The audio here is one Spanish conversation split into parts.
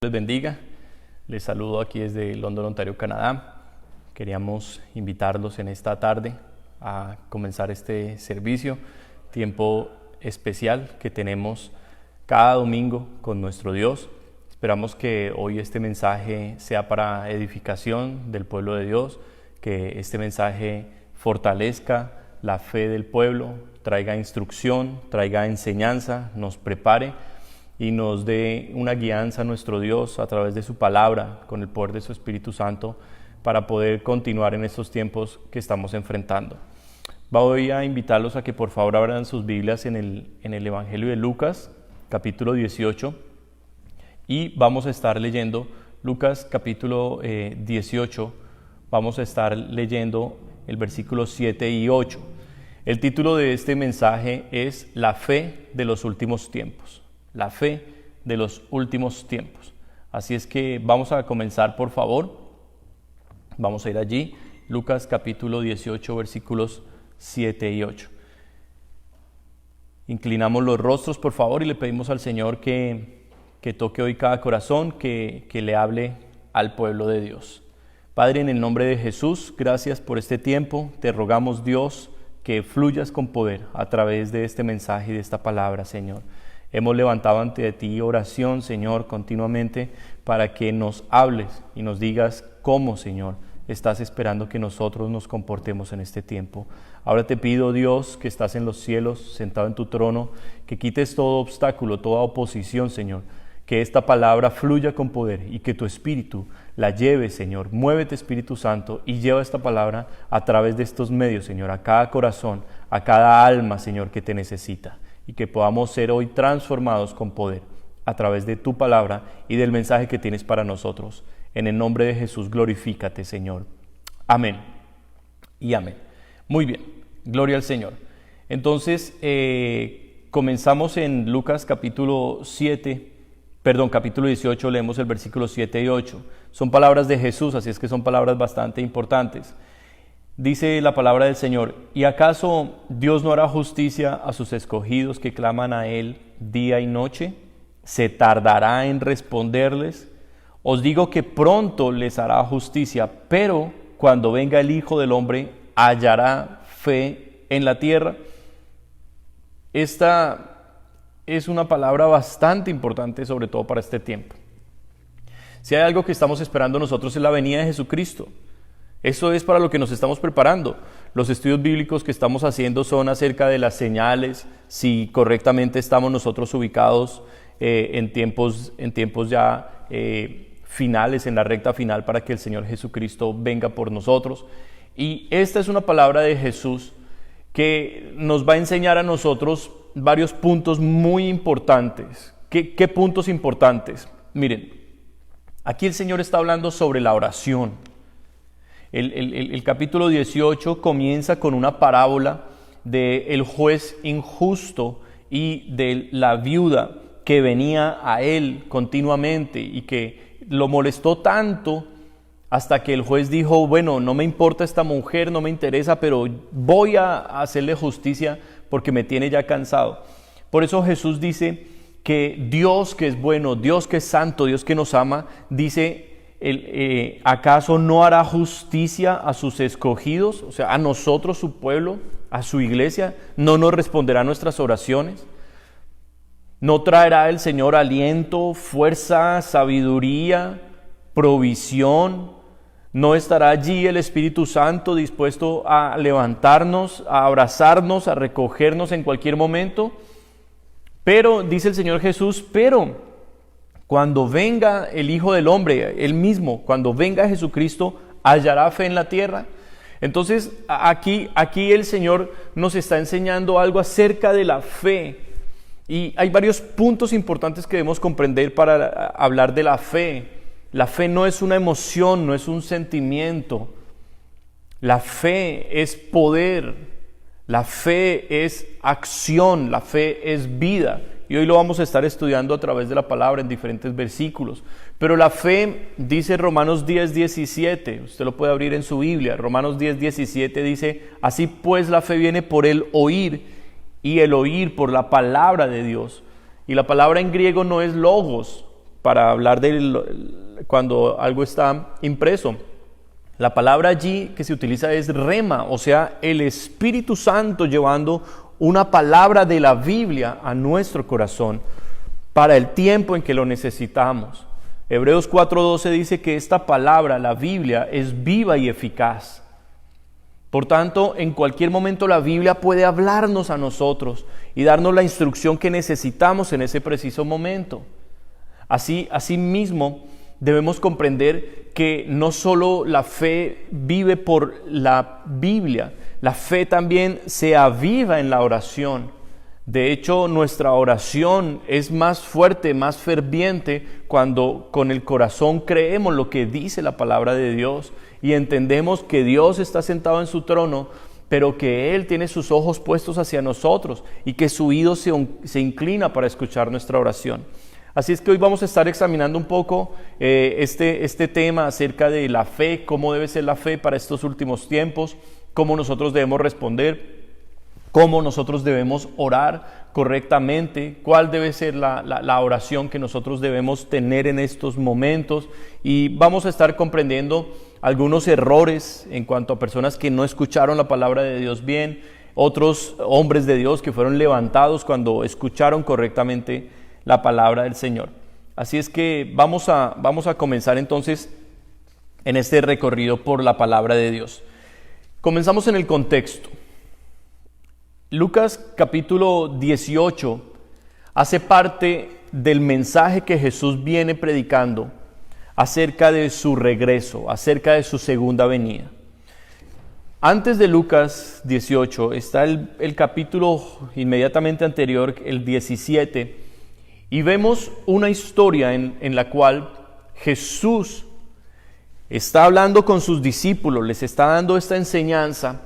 Les bendiga, les saludo aquí desde London, Ontario, Canadá. Queríamos invitarlos en esta tarde a comenzar este servicio, tiempo especial que tenemos cada domingo con nuestro Dios. Esperamos que hoy este mensaje sea para edificación del pueblo de Dios, que este mensaje fortalezca la fe del pueblo, traiga instrucción, traiga enseñanza, nos prepare y nos dé una guianza a nuestro Dios a través de su palabra, con el poder de su Espíritu Santo, para poder continuar en estos tiempos que estamos enfrentando. Voy a invitarlos a que por favor abran sus Biblias en el Evangelio de Lucas, capítulo 18, y vamos a estar leyendo Lucas capítulo 18, vamos a estar leyendo el versículo 7 y 8. El título de este mensaje es La fe de los últimos tiempos. La fe de los últimos tiempos. Así es que vamos a comenzar, por favor. Vamos a ir allí, Lucas capítulo 18, versículos 7 y 8. Inclinamos los rostros, por favor, y le pedimos al Señor que toque hoy cada corazón, que le hable al pueblo de Dios. Padre, en el nombre de Jesús, gracias por este tiempo. Te rogamos, Dios, que fluyas con poder a través de este mensaje y de esta palabra, Señor. Hemos levantado ante ti oración, Señor, continuamente para que nos hables y nos digas cómo, Señor, estás esperando que nosotros nos comportemos en este tiempo. Ahora te pido, Dios, que estás en los cielos, sentado en tu trono, que quites todo obstáculo, toda oposición, Señor. Que esta palabra fluya con poder y que tu Espíritu la lleve, Señor. Muévete, Espíritu Santo, y lleva esta palabra a través de estos medios, Señor, a cada corazón, a cada alma, Señor, que te necesita. Y que podamos ser hoy transformados con poder a través de tu palabra y del mensaje que tienes para nosotros. En el nombre de Jesús, glorifícate, Señor. Amén y amén. Muy bien, gloria al Señor. Entonces, comenzamos en Lucas capítulo 18, leemos el versículo 7 y 8. Son palabras de Jesús, así es que son palabras bastante importantes. Dice la palabra del Señor: ¿Y acaso Dios no hará justicia a sus escogidos que claman a Él día y noche? ¿Se tardará en responderles? Os digo que pronto les hará justicia, pero cuando venga el Hijo del Hombre, ¿hallará fe en la tierra? Esta es una palabra bastante importante, sobre todo para este tiempo. Si hay algo que estamos esperando nosotros es la venida de Jesucristo. Eso es para lo que nos estamos preparando. Los estudios bíblicos que estamos haciendo son acerca de las señales, si correctamente estamos nosotros ubicados en tiempos ya finales, en la recta final, para que el Señor Jesucristo venga por nosotros. Y esta es una palabra de Jesús que nos va a enseñar a nosotros varios puntos muy importantes. ¿Qué puntos importantes? Miren, aquí el Señor está hablando sobre la oración. El capítulo 18 comienza con una parábola del juez injusto y de la viuda que venía a él continuamente y que lo molestó tanto hasta que el juez dijo: bueno, no me importa esta mujer, no me interesa, pero voy a hacerle justicia porque me tiene ya cansado. Por eso Jesús dice que Dios, que es bueno, Dios que es santo, Dios que nos ama, dice: ¿acaso no hará justicia a sus escogidos? O sea, a nosotros, su pueblo, a su iglesia. ¿No nos responderá nuestras oraciones? ¿No traerá el Señor aliento, fuerza, sabiduría, provisión? ¿No estará allí el Espíritu Santo dispuesto a levantarnos, a abrazarnos, a recogernos en cualquier momento? Pero, dice el Señor Jesús, pero cuando venga el Hijo del Hombre, Él mismo, cuando venga Jesucristo, ¿hallará fe en la tierra? Entonces, aquí el Señor nos está enseñando algo acerca de la fe. Y hay varios puntos importantes que debemos comprender para hablar de la fe. La fe no es una emoción, no es un sentimiento. La fe es poder. La fe es acción. La fe es vida. Y hoy lo vamos a estar estudiando a través de la palabra en diferentes versículos. Pero la fe, dice Romanos 10:17, usted lo puede abrir en su Biblia. Romanos 10:17 dice: así pues la fe viene por el oír, y el oír por la palabra de Dios. Y la palabra en griego no es logos, para hablar cuando algo está impreso. La palabra allí que se utiliza es rema, o sea, el Espíritu Santo llevando una palabra de la Biblia a nuestro corazón para el tiempo en que lo necesitamos. Hebreos 4:12 dice que esta palabra, la Biblia, es viva y eficaz. Por tanto, en cualquier momento la Biblia puede hablarnos a nosotros y darnos la instrucción que necesitamos en ese preciso momento. Asimismo, debemos comprender que no solo la fe vive por la Biblia, la fe también se aviva en la oración. De hecho, nuestra oración es más fuerte, más ferviente cuando con el corazón creemos lo que dice la palabra de Dios y entendemos que Dios está sentado en su trono, pero que Él tiene sus ojos puestos hacia nosotros y que su oído se inclina para escuchar nuestra oración. Así es que hoy vamos a estar examinando un poco este tema acerca de la fe, cómo debe ser la fe para estos últimos tiempos, cómo nosotros debemos responder, cómo nosotros debemos orar correctamente, cuál debe ser la oración que nosotros debemos tener en estos momentos. Y vamos a estar comprendiendo algunos errores en cuanto a personas que no escucharon la palabra de Dios bien, otros hombres de Dios que fueron levantados cuando escucharon correctamente la palabra del Señor. Así es que vamos a comenzar entonces en este recorrido por la palabra de Dios. Comenzamos en el contexto. Lucas capítulo 18 hace parte del mensaje que Jesús viene predicando acerca de su regreso, acerca de su segunda venida. Antes de Lucas 18 está el capítulo inmediatamente anterior, el 17, y vemos una historia en la cual Jesús está hablando con sus discípulos, les está dando esta enseñanza,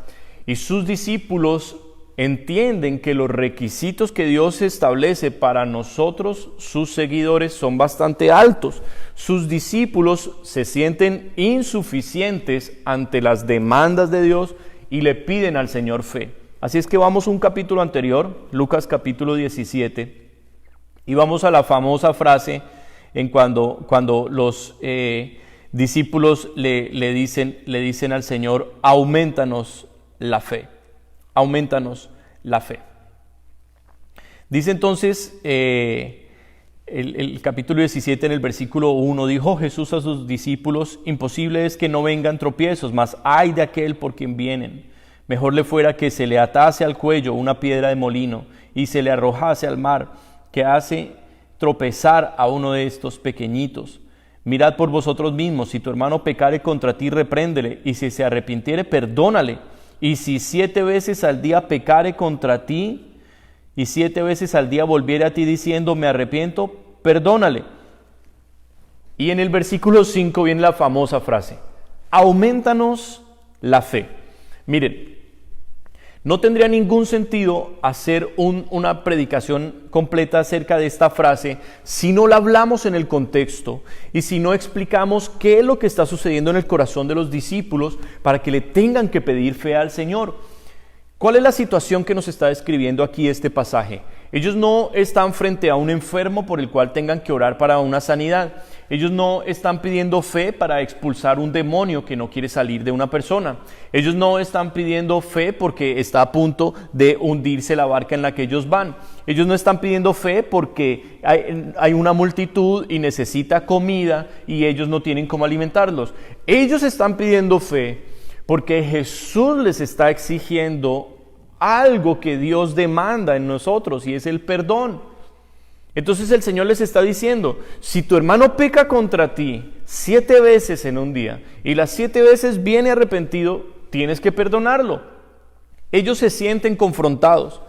y sus discípulos entienden que los requisitos que Dios establece para nosotros, sus seguidores, son bastante altos. Sus discípulos se sienten insuficientes ante las demandas de Dios y le piden al Señor fe. Así es que vamos a un capítulo anterior, Lucas capítulo 17, y vamos a la famosa frase en cuando los discípulos le dicen al Señor: aumentanos la fe. Aumentanos la fe. Dice entonces el capítulo 17 en el versículo 1, dijo Jesús a sus discípulos: imposible es que no vengan tropiezos, mas ay de aquel por quien vienen. Mejor le fuera que se le atase al cuello una piedra de molino y se le arrojase al mar, que hace tropezar a uno de estos pequeñitos. Mirad por vosotros mismos, si tu hermano pecare contra ti, repréndele, y si se arrepintiere, perdónale. Y si 7 veces al día pecare contra ti, y 7 veces al día volviere a ti diciendo me arrepiento, perdónale. Y en el versículo 5 viene la famosa frase: aumentanos la fe. Miren, no tendría ningún sentido hacer una predicación completa acerca de esta frase si no la hablamos en el contexto y si no explicamos qué es lo que está sucediendo en el corazón de los discípulos para que le tengan que pedir fe al Señor. ¿Cuál es la situación que nos está describiendo aquí este pasaje? Ellos no están frente a un enfermo por el cual tengan que orar para una sanidad. Ellos no están pidiendo fe para expulsar un demonio que no quiere salir de una persona. Ellos no están pidiendo fe porque está a punto de hundirse la barca en la que ellos van. Ellos no están pidiendo fe porque hay una multitud y necesita comida y ellos no tienen cómo alimentarlos. Ellos están pidiendo fe porque Jesús les está exigiendo algo que Dios demanda en nosotros, y es el perdón. Entonces el Señor les está diciendo: si tu hermano peca contra ti 7 veces en un día y las 7 veces viene arrepentido, tienes que perdonarlo. Ellos se sienten confrontados.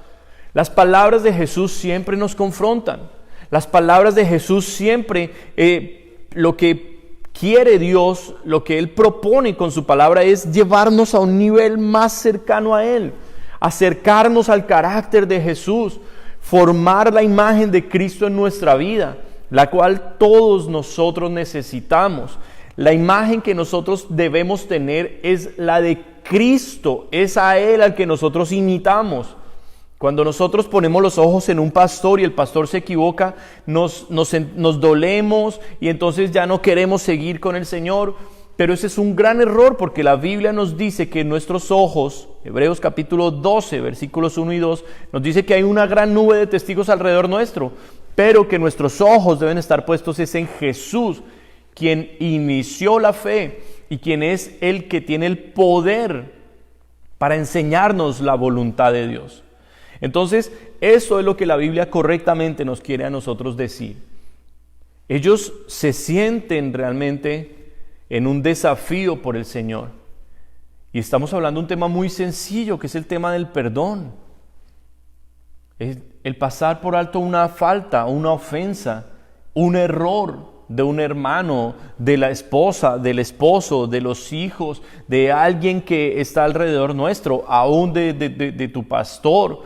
Las palabras de Jesús siempre nos confrontan. Las palabras de Jesús siempre, lo que quiere Dios, lo que Él propone con su palabra es llevarnos a un nivel más cercano a Él, acercarnos al carácter de Jesús, formar la imagen de Cristo en nuestra vida, la cual todos nosotros necesitamos. La imagen que nosotros debemos tener es la de Cristo, es a Él al que nosotros imitamos. Cuando nosotros ponemos los ojos en un pastor y el pastor se equivoca, nos dolemos y entonces ya no queremos seguir con el Señor. Pero ese es un gran error, porque la Biblia nos dice que nuestros ojos, Hebreos capítulo 12, versículos 1 y 2, nos dice que hay una gran nube de testigos alrededor nuestro, pero que nuestros ojos deben estar puestos es en Jesús, quien inició la fe y quien es el que tiene el poder para enseñarnos la voluntad de Dios. Entonces, eso es lo que la Biblia correctamente nos quiere a nosotros decir. Ellos se sienten realmente en un desafío por el Señor. Y estamos hablando de un tema muy sencillo, que es el tema del perdón. Es el pasar por alto una falta, una ofensa, un error de un hermano, de la esposa, del esposo, de los hijos, de alguien que está alrededor nuestro, aún de tu pastor.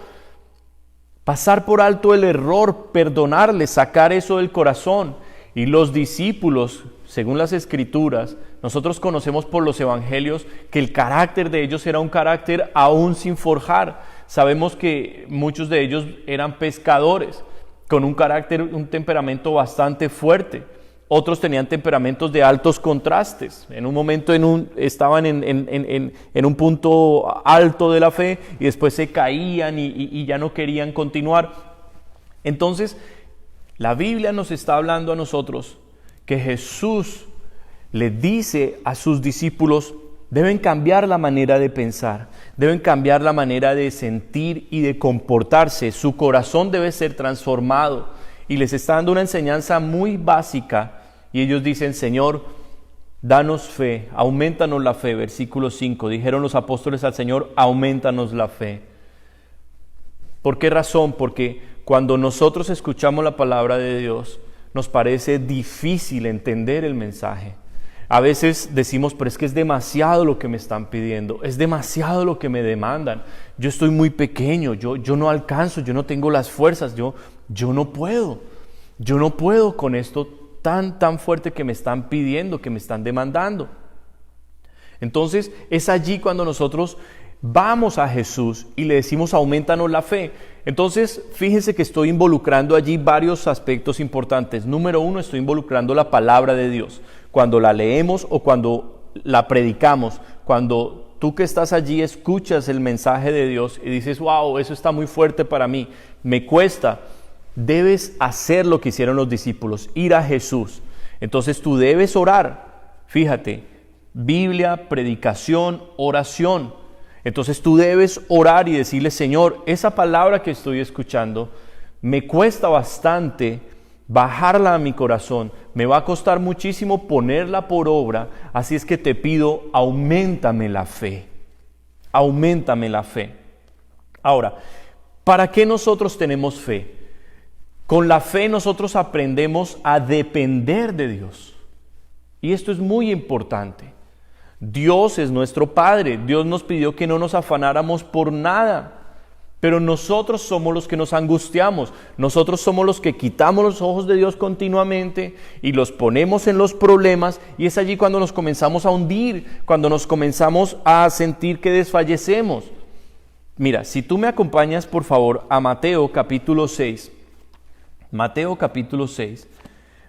Pasar por alto el error, perdonarle, sacar eso del corazón. Y los discípulos, según las Escrituras, nosotros conocemos por los Evangelios que el carácter de ellos era un carácter aún sin forjar. Sabemos que muchos de ellos eran pescadores, con un carácter, un temperamento bastante fuerte. Otros tenían temperamentos de altos contrastes. En un momento estaban en un punto alto de la fe y después se caían y ya no querían continuar. Entonces, la Biblia nos está hablando a nosotros que Jesús le dice a sus discípulos: deben cambiar la manera de pensar, deben cambiar la manera de sentir y de comportarse. Su corazón debe ser transformado. Y les está dando una enseñanza muy básica. Y ellos dicen: Señor, danos fe, aumentanos la fe. Versículo 5, dijeron los apóstoles al Señor: aumentanos la fe. ¿Por qué razón? Porque cuando nosotros escuchamos la palabra de Dios, nos parece difícil entender el mensaje. A veces decimos: pero es que es demasiado lo que me están pidiendo, es demasiado lo que me demandan. Yo estoy muy pequeño, yo no alcanzo, yo no tengo las fuerzas, yo no puedo con esto tan fuerte que me están pidiendo, que me están demandando. Entonces es allí cuando nosotros vamos a Jesús y le decimos: aumentanos la fe. Entonces fíjense que estoy involucrando allí varios aspectos importantes. Número 1, estoy involucrando la palabra de Dios. Cuando la leemos o cuando la predicamos, cuando tú que estás allí escuchas el mensaje de Dios y dices: wow, eso está muy fuerte para mí, me cuesta. Debes hacer lo que hicieron los discípulos, ir a Jesús. Entonces tú debes orar. Fíjate, Biblia, predicación, oración. Entonces tú debes orar y decirle: Señor, esa palabra que estoy escuchando me cuesta bastante bajarla a mi corazón, me va a costar muchísimo ponerla por obra, así es que te pido: auméntame la fe, auméntame la fe. Ahora, ¿para qué nosotros tenemos fe? Con la fe nosotros aprendemos a depender de Dios. Y esto es muy importante. Dios es nuestro Padre. Dios nos pidió que no nos afanáramos por nada. Pero nosotros somos los que nos angustiamos. Nosotros somos los que quitamos los ojos de Dios continuamente y los ponemos en los problemas. Y es allí cuando nos comenzamos a hundir, cuando nos comenzamos a sentir que desfallecemos. Mira, si tú me acompañas por favor a Mateo capítulo 6. Mateo capítulo 6,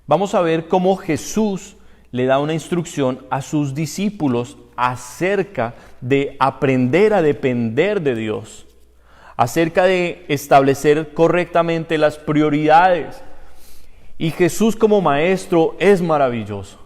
vamos a ver cómo Jesús le da una instrucción a sus discípulos acerca de aprender a depender de Dios, acerca de establecer correctamente las prioridades. Y Jesús como maestro es maravilloso.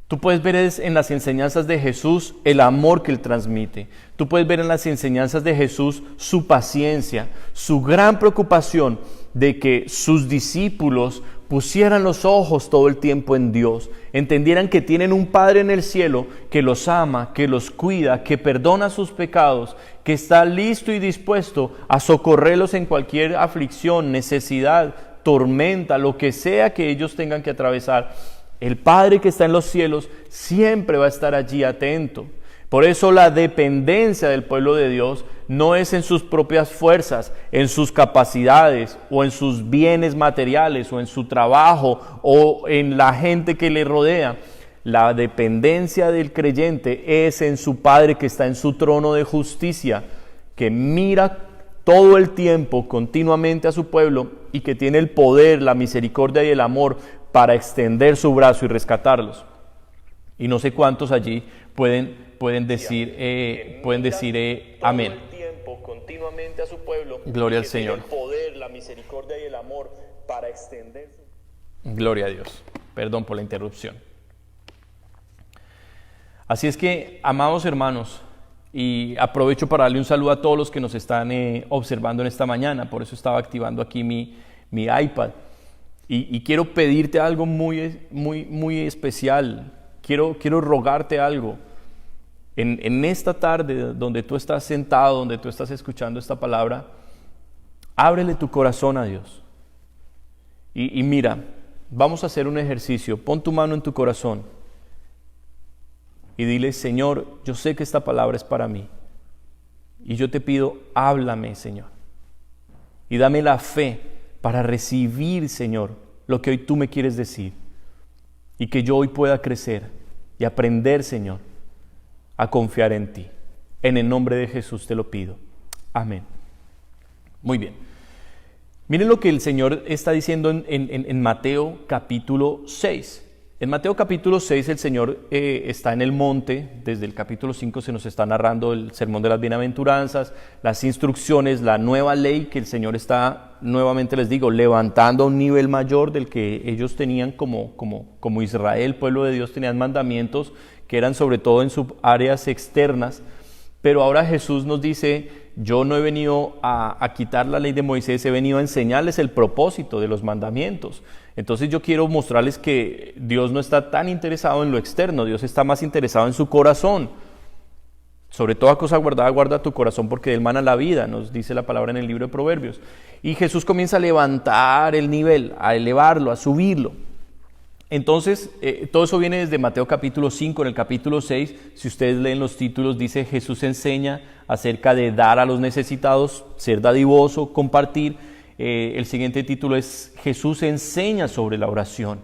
Tú puedes ver en las enseñanzas de Jesús el amor que Él transmite. Tú puedes ver en las enseñanzas de Jesús su paciencia, su gran preocupación de que sus discípulos pusieran los ojos todo el tiempo en Dios, entendieran que tienen un Padre en el cielo que los ama, que los cuida, que perdona sus pecados, que está listo y dispuesto a socorrerlos en cualquier aflicción, necesidad, tormenta, lo que sea que ellos tengan que atravesar. El Padre que está en los cielos siempre va a estar allí atento. Por eso la dependencia del pueblo de Dios no es en sus propias fuerzas, en sus capacidades o en sus bienes materiales o en su trabajo o en la gente que le rodea. La dependencia del creyente es en su Padre que está en su trono de justicia, que mira todo el tiempo, continuamente a su pueblo, y que tiene el poder, la misericordia y el amor para extender su brazo y rescatarlos. Y no sé cuántos allí pueden decir amén. Continuamente a su pueblo. Gloria al Señor. El poder, la misericordia y el amor para extender su... Gloria a Dios. Perdón por la interrupción. Así es que, amados hermanos, y aprovecho para darle un saludo a todos los que nos están observando en esta mañana. Por eso estaba activando aquí mi iPad. Y quiero pedirte algo muy especial. Quiero rogarte algo. En esta tarde, donde tú estás sentado, donde tú estás escuchando esta palabra, ábrele tu corazón a Dios. Y mira, vamos a hacer un ejercicio. Pon tu mano en tu corazón y dile: Señor, yo sé que esta palabra es para mí. Y yo te pido, háblame, Señor. Y dame la fe para recibir, Señor, lo que hoy tú me quieres decir. Y que yo hoy pueda crecer y aprender, Señor, a confiar en ti. En el nombre de Jesús te lo pido. Amén. Muy bien. Miren lo que el Señor está diciendo en Mateo capítulo 6. En Mateo capítulo 6 el Señor está en el monte. Desde el capítulo 5 se nos está narrando el sermón de las bienaventuranzas, las instrucciones, la nueva ley que el Señor está, nuevamente les digo, levantando a un nivel mayor del que ellos tenían como Israel, pueblo de Dios, tenían mandamientos que eran sobre todo en sus áreas externas. Pero ahora Jesús nos dice: yo no he venido a quitar la ley de Moisés, he venido a enseñarles el propósito de los mandamientos. Entonces yo quiero mostrarles que Dios no está tan interesado en lo externo, Dios está más interesado en su corazón. Sobre toda cosa guardada, guarda tu corazón, porque de él mana la vida, nos dice la palabra en el libro de Proverbios. Y Jesús comienza a levantar el nivel, a elevarlo, a subirlo. Entonces, todo eso viene desde Mateo capítulo 5. En el capítulo 6, si ustedes leen los títulos, dice: Jesús enseña acerca de dar a los necesitados, ser dadivoso, compartir. El siguiente título es: Jesús enseña sobre la oración.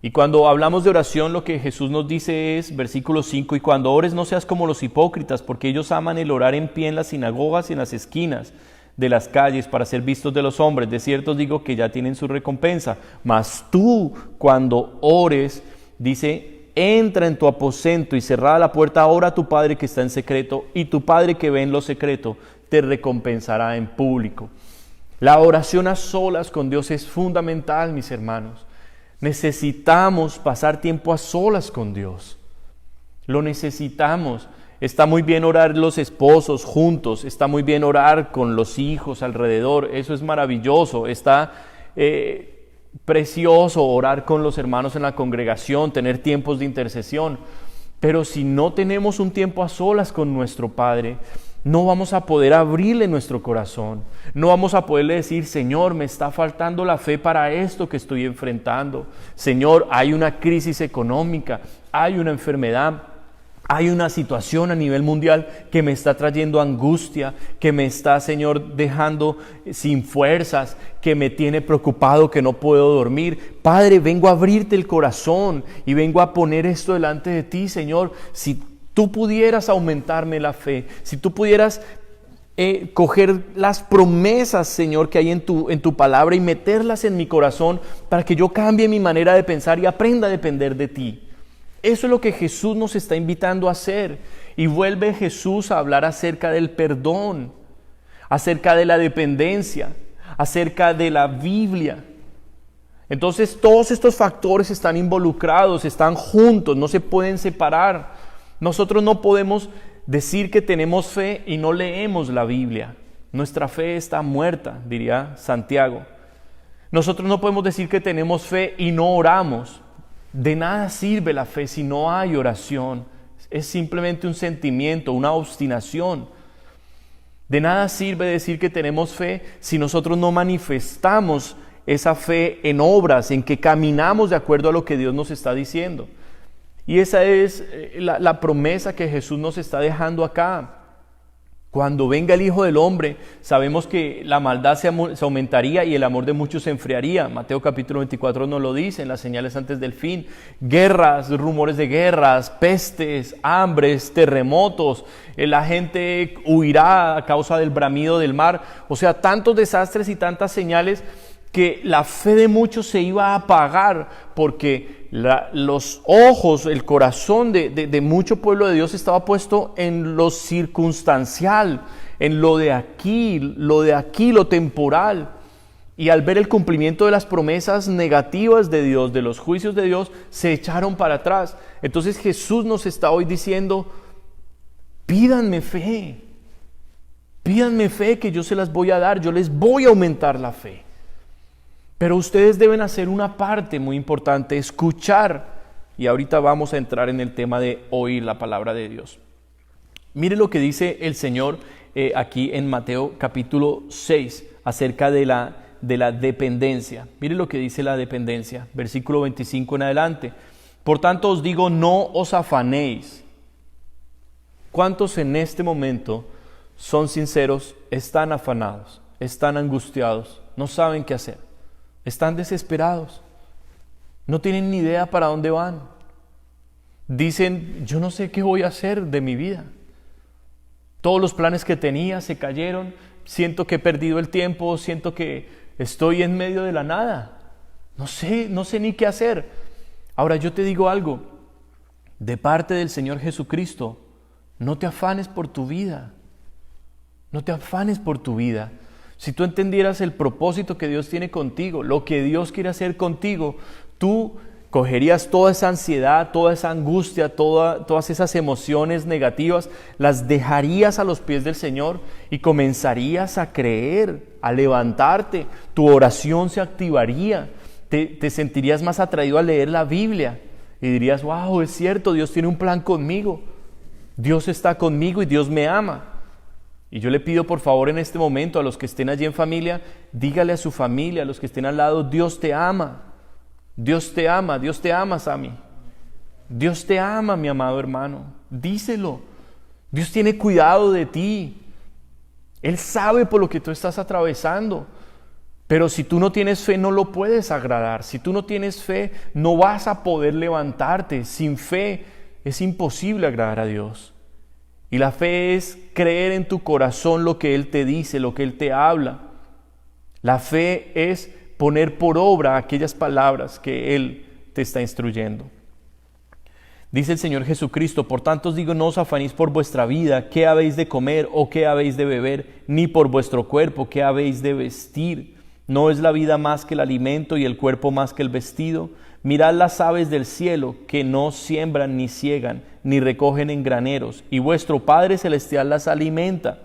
Y cuando hablamos de oración, lo que Jesús nos dice es, versículo 5, y cuando ores no seas como los hipócritas, porque ellos aman el orar en pie en las sinagogas y en las esquinas de las calles para ser vistos de los hombres. De cierto os digo que ya tienen su recompensa. Mas tú, cuando ores, dice: entra en tu aposento y cerrada la puerta, ora a tu Padre que está en secreto, y tu Padre que ve en lo secreto te recompensará en público. La oración a solas con Dios es fundamental, mis hermanos. Necesitamos pasar tiempo a solas con Dios. Lo necesitamos. Está muy bien orar los esposos juntos, está muy bien orar con los hijos alrededor, eso es maravilloso. Está precioso orar con los hermanos en la congregación, tener tiempos de intercesión. Pero si no tenemos un tiempo a solas con nuestro Padre, no vamos a poder abrirle nuestro corazón. No vamos a poderle decir: Señor, me está faltando la fe para esto que estoy enfrentando. Señor, hay una crisis económica, hay una enfermedad, hay una situación a nivel mundial que me está trayendo angustia, que me está, Señor, dejando sin fuerzas, que me tiene preocupado, que no puedo dormir. Padre, vengo a abrirte el corazón y vengo a poner esto delante de ti, Señor. Si tú pudieras aumentarme la fe, si tú pudieras coger las promesas, Señor, que hay en tu palabra y meterlas en mi corazón para que yo cambie mi manera de pensar y aprenda a depender de ti. Eso es lo que Jesús nos está invitando a hacer. Y vuelve Jesús a hablar acerca del perdón, acerca de la dependencia, acerca de la Biblia. Entonces todos estos factores están involucrados, están juntos, no se pueden separar. Nosotros no podemos decir que tenemos fe y no leemos la Biblia. Nuestra fe está muerta, diría Santiago. Nosotros no podemos decir que tenemos fe y no oramos. De nada sirve la fe si no hay oración. Es simplemente un sentimiento, una obstinación. De nada sirve decir que tenemos fe si nosotros no manifestamos esa fe en obras, en que caminamos de acuerdo a lo que Dios nos está diciendo. Y esa es la promesa que Jesús nos está dejando acá. Cuando venga el Hijo del Hombre, sabemos que la maldad se aumentaría y el amor de muchos se enfriaría. Mateo capítulo 24 nos lo dice, en las señales antes del fin. Guerras, rumores de guerras, pestes, hambres, terremotos. La gente huirá a causa del bramido del mar. O sea, tantos desastres y tantas señales que la fe de muchos se iba a apagar porque los ojos, el corazón de mucho pueblo de Dios estaba puesto en lo circunstancial, en lo de aquí, lo temporal. Y al ver el cumplimiento de las promesas negativas de Dios, de los juicios de Dios, se echaron para atrás. Entonces Jesús nos está hoy diciendo, pídanme fe que yo se las voy a dar, yo les voy a aumentar la fe. Pero ustedes deben hacer una parte muy importante, escuchar. Y ahorita vamos a entrar en el tema de oír la palabra de Dios. Mire lo que dice el Señor aquí en Mateo capítulo 6 acerca de la dependencia. Mire lo que dice la dependencia, versículo 25 en adelante. Por tanto os digo, no os afanéis. ¿Cuántos en este momento son sinceros, están afanados, están angustiados, no saben qué hacer? Están desesperados, no tienen ni idea para dónde van. Dicen, yo no sé qué voy a hacer de mi vida. Todos los planes que tenía se cayeron, siento que he perdido el tiempo, siento que estoy en medio de la nada. No sé ni qué hacer. Ahora yo te digo algo, de parte del Señor Jesucristo, no te afanes por tu vida. No te afanes por tu vida. Si tú entendieras el propósito que Dios tiene contigo, lo que Dios quiere hacer contigo, tú cogerías toda esa ansiedad, toda esa angustia, todas esas emociones negativas, las dejarías a los pies del Señor y comenzarías a creer, a levantarte. Tu oración se activaría, te sentirías más atraído a leer la Biblia y dirías, wow, es cierto, Dios tiene un plan conmigo, Dios está conmigo y Dios me ama. Y yo le pido por favor en este momento a los que estén allí en familia, dígale a su familia, a los que estén al lado, Dios te ama, Dios te ama, Dios te ama, Sammy. Dios te ama, mi amado hermano, díselo. Dios tiene cuidado de ti. Él sabe por lo que tú estás atravesando. Pero si tú no tienes fe, no lo puedes agradar. Si tú no tienes fe, no vas a poder levantarte. Sin fe es imposible agradar a Dios. Y la fe es creer en tu corazón lo que Él te dice, lo que Él te habla. La fe es poner por obra aquellas palabras que Él te está instruyendo. Dice el Señor Jesucristo, por tanto os digo, no os afanéis por vuestra vida, qué habéis de comer o qué habéis de beber, ni por vuestro cuerpo, qué habéis de vestir. ¿No es la vida más que el alimento y el cuerpo más que el vestido? Mirad las aves del cielo, que no siembran ni ciegan, ni recogen en graneros, y vuestro Padre Celestial las alimenta.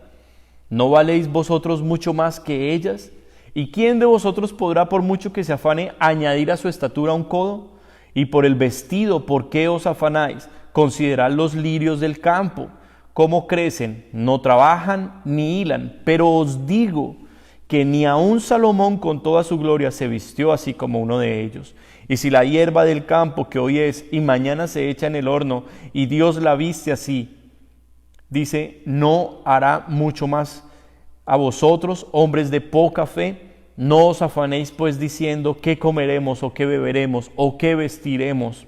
¿No valéis vosotros mucho más que ellas? ¿Y quién de vosotros podrá, por mucho que se afane, añadir a su estatura un codo? Y por el vestido, ¿por qué os afanáis? Considerad los lirios del campo, cómo crecen, no trabajan ni hilan, pero os digo que ni aun Salomón con toda su gloria se vistió así como uno de ellos. Y si la hierba del campo que hoy es y mañana se echa en el horno, y Dios la viste así, dice, ¿no hará mucho más a vosotros, hombres de poca fe? No os afanéis pues diciendo, ¿qué comeremos o qué beberemos o qué vestiremos?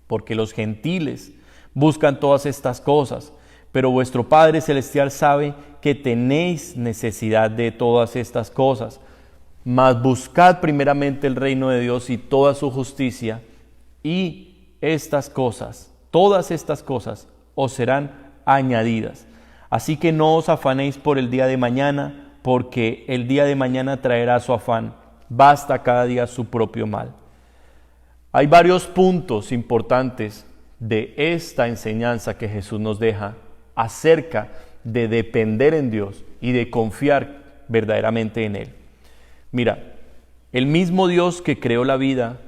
Porque los gentiles buscan todas estas cosas, pero vuestro Padre Celestial sabe que tenéis necesidad de todas estas cosas. Mas buscad primeramente el reino de Dios y toda su justicia, y estas cosas, todas estas cosas, os serán añadidas. Así que no os afanéis por el día de mañana, porque el día de mañana traerá su afán. Basta cada día su propio mal. Hay varios puntos importantes de esta enseñanza que Jesús nos deja acerca de depender en Dios y de confiar verdaderamente en Él. Mira, el mismo Dios que creó la vida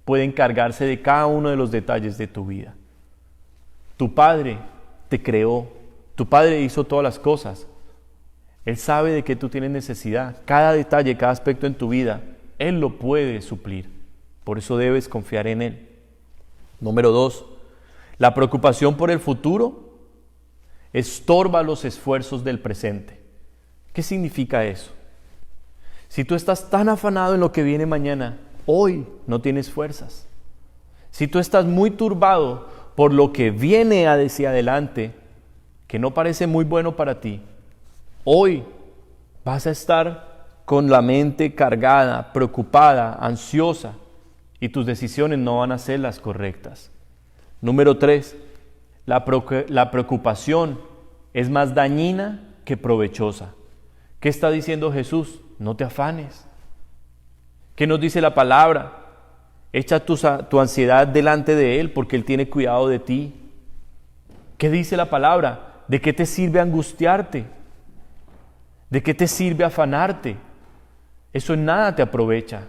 puede encargarse de cada uno de los detalles de tu vida. Tu Padre te creó, tu Padre hizo todas las cosas. Él sabe de qué tú tienes necesidad. Cada detalle, cada aspecto en tu vida, Él lo puede suplir. Por eso debes confiar en Él. Número 2, la preocupación por el futuro estorba los esfuerzos del presente. ¿Qué significa eso? Si tú estás tan afanado en lo que viene mañana, hoy no tienes fuerzas. Si tú estás muy turbado por lo que viene hacia adelante, que no parece muy bueno para ti, hoy vas a estar con la mente cargada, preocupada, ansiosa, y tus decisiones no van a ser las correctas. Número 3, la preocupación es más dañina que provechosa. ¿Qué está diciendo Jesús? No te afanes. ¿Qué nos dice la palabra? Echa tu ansiedad delante de Él porque Él tiene cuidado de ti. ¿Qué dice la palabra? ¿De qué te sirve angustiarte? ¿De qué te sirve afanarte? Eso en nada te aprovecha.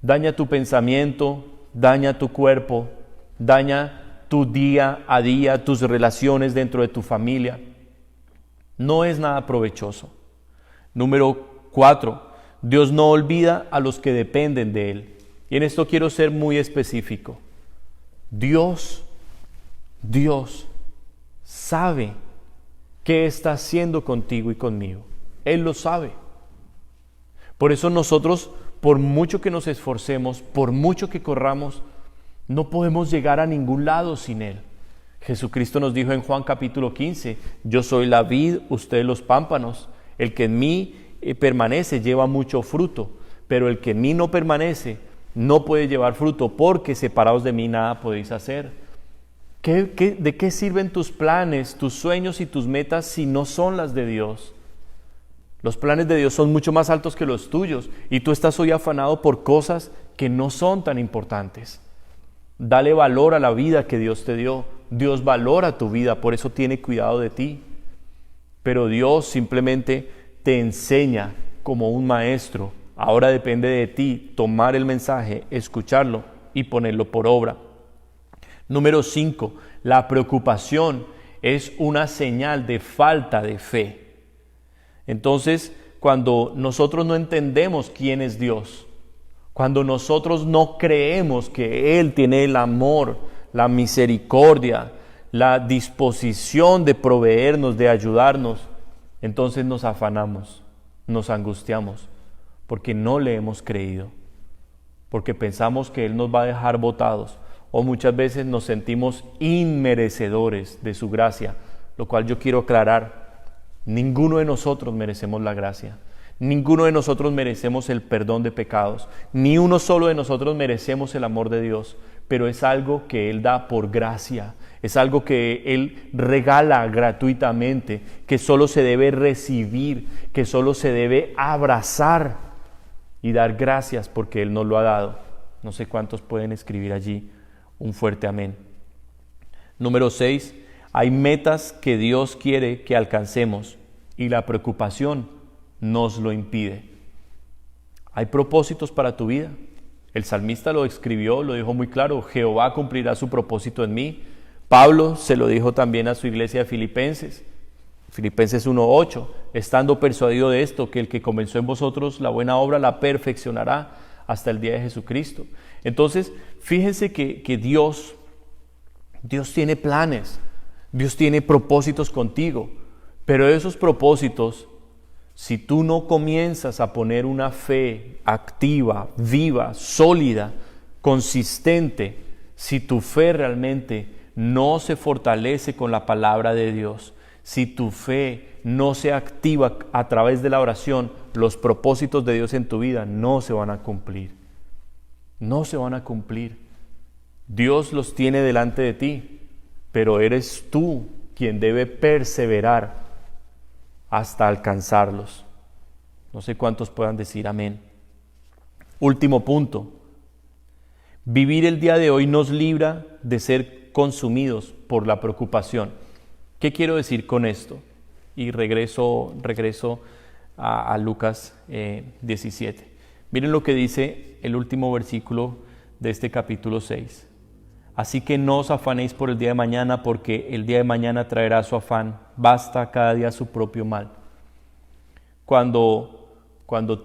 Daña tu pensamiento, daña tu cuerpo, daña tu día a día, tus relaciones dentro de tu familia. No es nada provechoso. Número 4, Dios no olvida a los que dependen de Él. Y en esto quiero ser muy específico. Dios sabe qué está haciendo contigo y conmigo. Él lo sabe. Por eso nosotros, por mucho que nos esforcemos, por mucho que corramos, no podemos llegar a ningún lado sin Él. Jesucristo nos dijo en Juan capítulo 15, yo soy la vid, ustedes los pámpanos. El que en mí permanece lleva mucho fruto, pero el que en mí no permanece no puede llevar fruto, porque separados de mí nada podéis hacer. ¿De qué sirven tus planes, tus sueños y tus metas si no son las de Dios? Los planes de Dios son mucho más altos que los tuyos y tú estás hoy afanado por cosas que no son tan importantes. Dale valor a la vida que Dios te dio. Dios valora tu vida, por eso tiene cuidado de ti. Pero Dios simplemente te enseña como un maestro. Ahora depende de ti tomar el mensaje, escucharlo y ponerlo por obra. Número 5, la preocupación es una señal de falta de fe. Entonces, cuando nosotros no entendemos quién es Dios, cuando nosotros no creemos que Él tiene el amor, la misericordia, la disposición de proveernos, de ayudarnos, entonces nos afanamos, nos angustiamos, porque no le hemos creído, porque pensamos que Él nos va a dejar botados, o muchas veces nos sentimos inmerecedores de su gracia, lo cual yo quiero aclarar. Ninguno de nosotros merecemos la gracia. Ninguno de nosotros merecemos el perdón de pecados. Ni uno solo de nosotros merecemos el amor de Dios. Pero es algo que Él da por gracia. Es algo que Él regala gratuitamente, que solo se debe recibir, que solo se debe abrazar y dar gracias porque Él nos lo ha dado. No sé cuántos pueden escribir allí un fuerte amén. Número 6. Hay metas que Dios quiere que alcancemos y la preocupación nos lo impide. Hay propósitos para tu vida. El salmista lo escribió, lo dijo muy claro, Jehová cumplirá su propósito en mí. Pablo se lo dijo también a su iglesia de Filipenses. Filipenses 1:8, estando persuadido de esto, que el que comenzó en vosotros la buena obra la perfeccionará hasta el día de Jesucristo. Entonces, fíjense que Dios tiene planes. Dios tiene propósitos contigo, pero esos propósitos, si tú no comienzas a poner una fe activa, viva, sólida, consistente, si tu fe realmente no se fortalece con la palabra de Dios, si tu fe no se activa a través de la oración, los propósitos de Dios en tu vida no se van a cumplir. No se van a cumplir. Dios los tiene delante de ti, pero eres tú quien debe perseverar hasta alcanzarlos. No sé cuántos puedan decir amén. Último punto. Vivir el día de hoy nos libra de ser consumidos por la preocupación. ¿Qué quiero decir con esto? Y regreso a Lucas 17. Miren lo que dice el último versículo de este capítulo 6. Así que no os afanéis por el día de mañana, porque el día de mañana traerá su afán. Basta cada día su propio mal. Cuando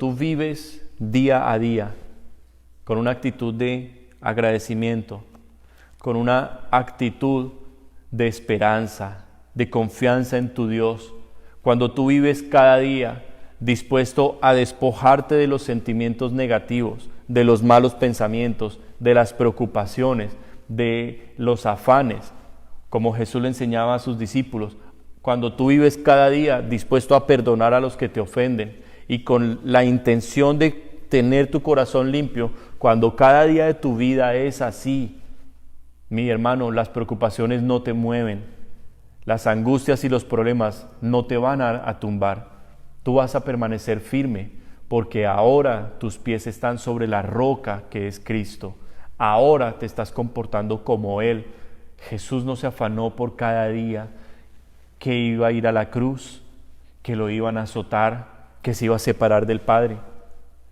tú vives día a día con una actitud de agradecimiento, con una actitud de esperanza, de confianza en tu Dios, cuando tú vives cada día dispuesto a despojarte de los sentimientos negativos, de los malos pensamientos, de las preocupaciones, de los afanes, como Jesús le enseñaba a sus discípulos, cuando tú vives cada día dispuesto a perdonar a los que te ofenden y con la intención de tener tu corazón limpio, cuando cada día de tu vida es así, mi hermano, las preocupaciones no te mueven, las angustias y los problemas no te van a tumbar. Tú vas a permanecer firme porque ahora tus pies están sobre la roca que es Cristo. Ahora te estás comportando como Él. Jesús no se afanó por cada día que iba a ir a la cruz, que lo iban a azotar, que se iba a separar del Padre.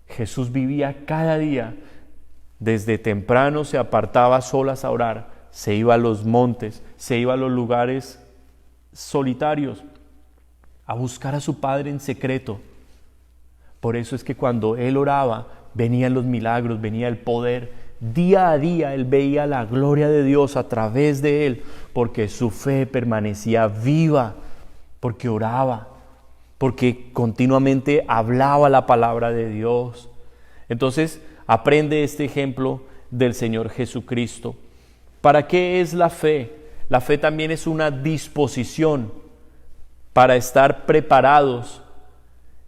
Jesús vivía cada día. Desde temprano se apartaba a solas a orar, se iba a los montes, se iba a los lugares solitarios a buscar a su Padre en secreto. Por eso es que cuando Él oraba, venían los milagros, venía el poder. Día a día Él veía la gloria de Dios a través de Él, porque su fe permanecía viva, porque oraba, porque continuamente hablaba la palabra de Dios. Entonces, aprende este ejemplo del Señor Jesucristo. ¿Para qué es la fe? La fe también es una disposición para estar preparados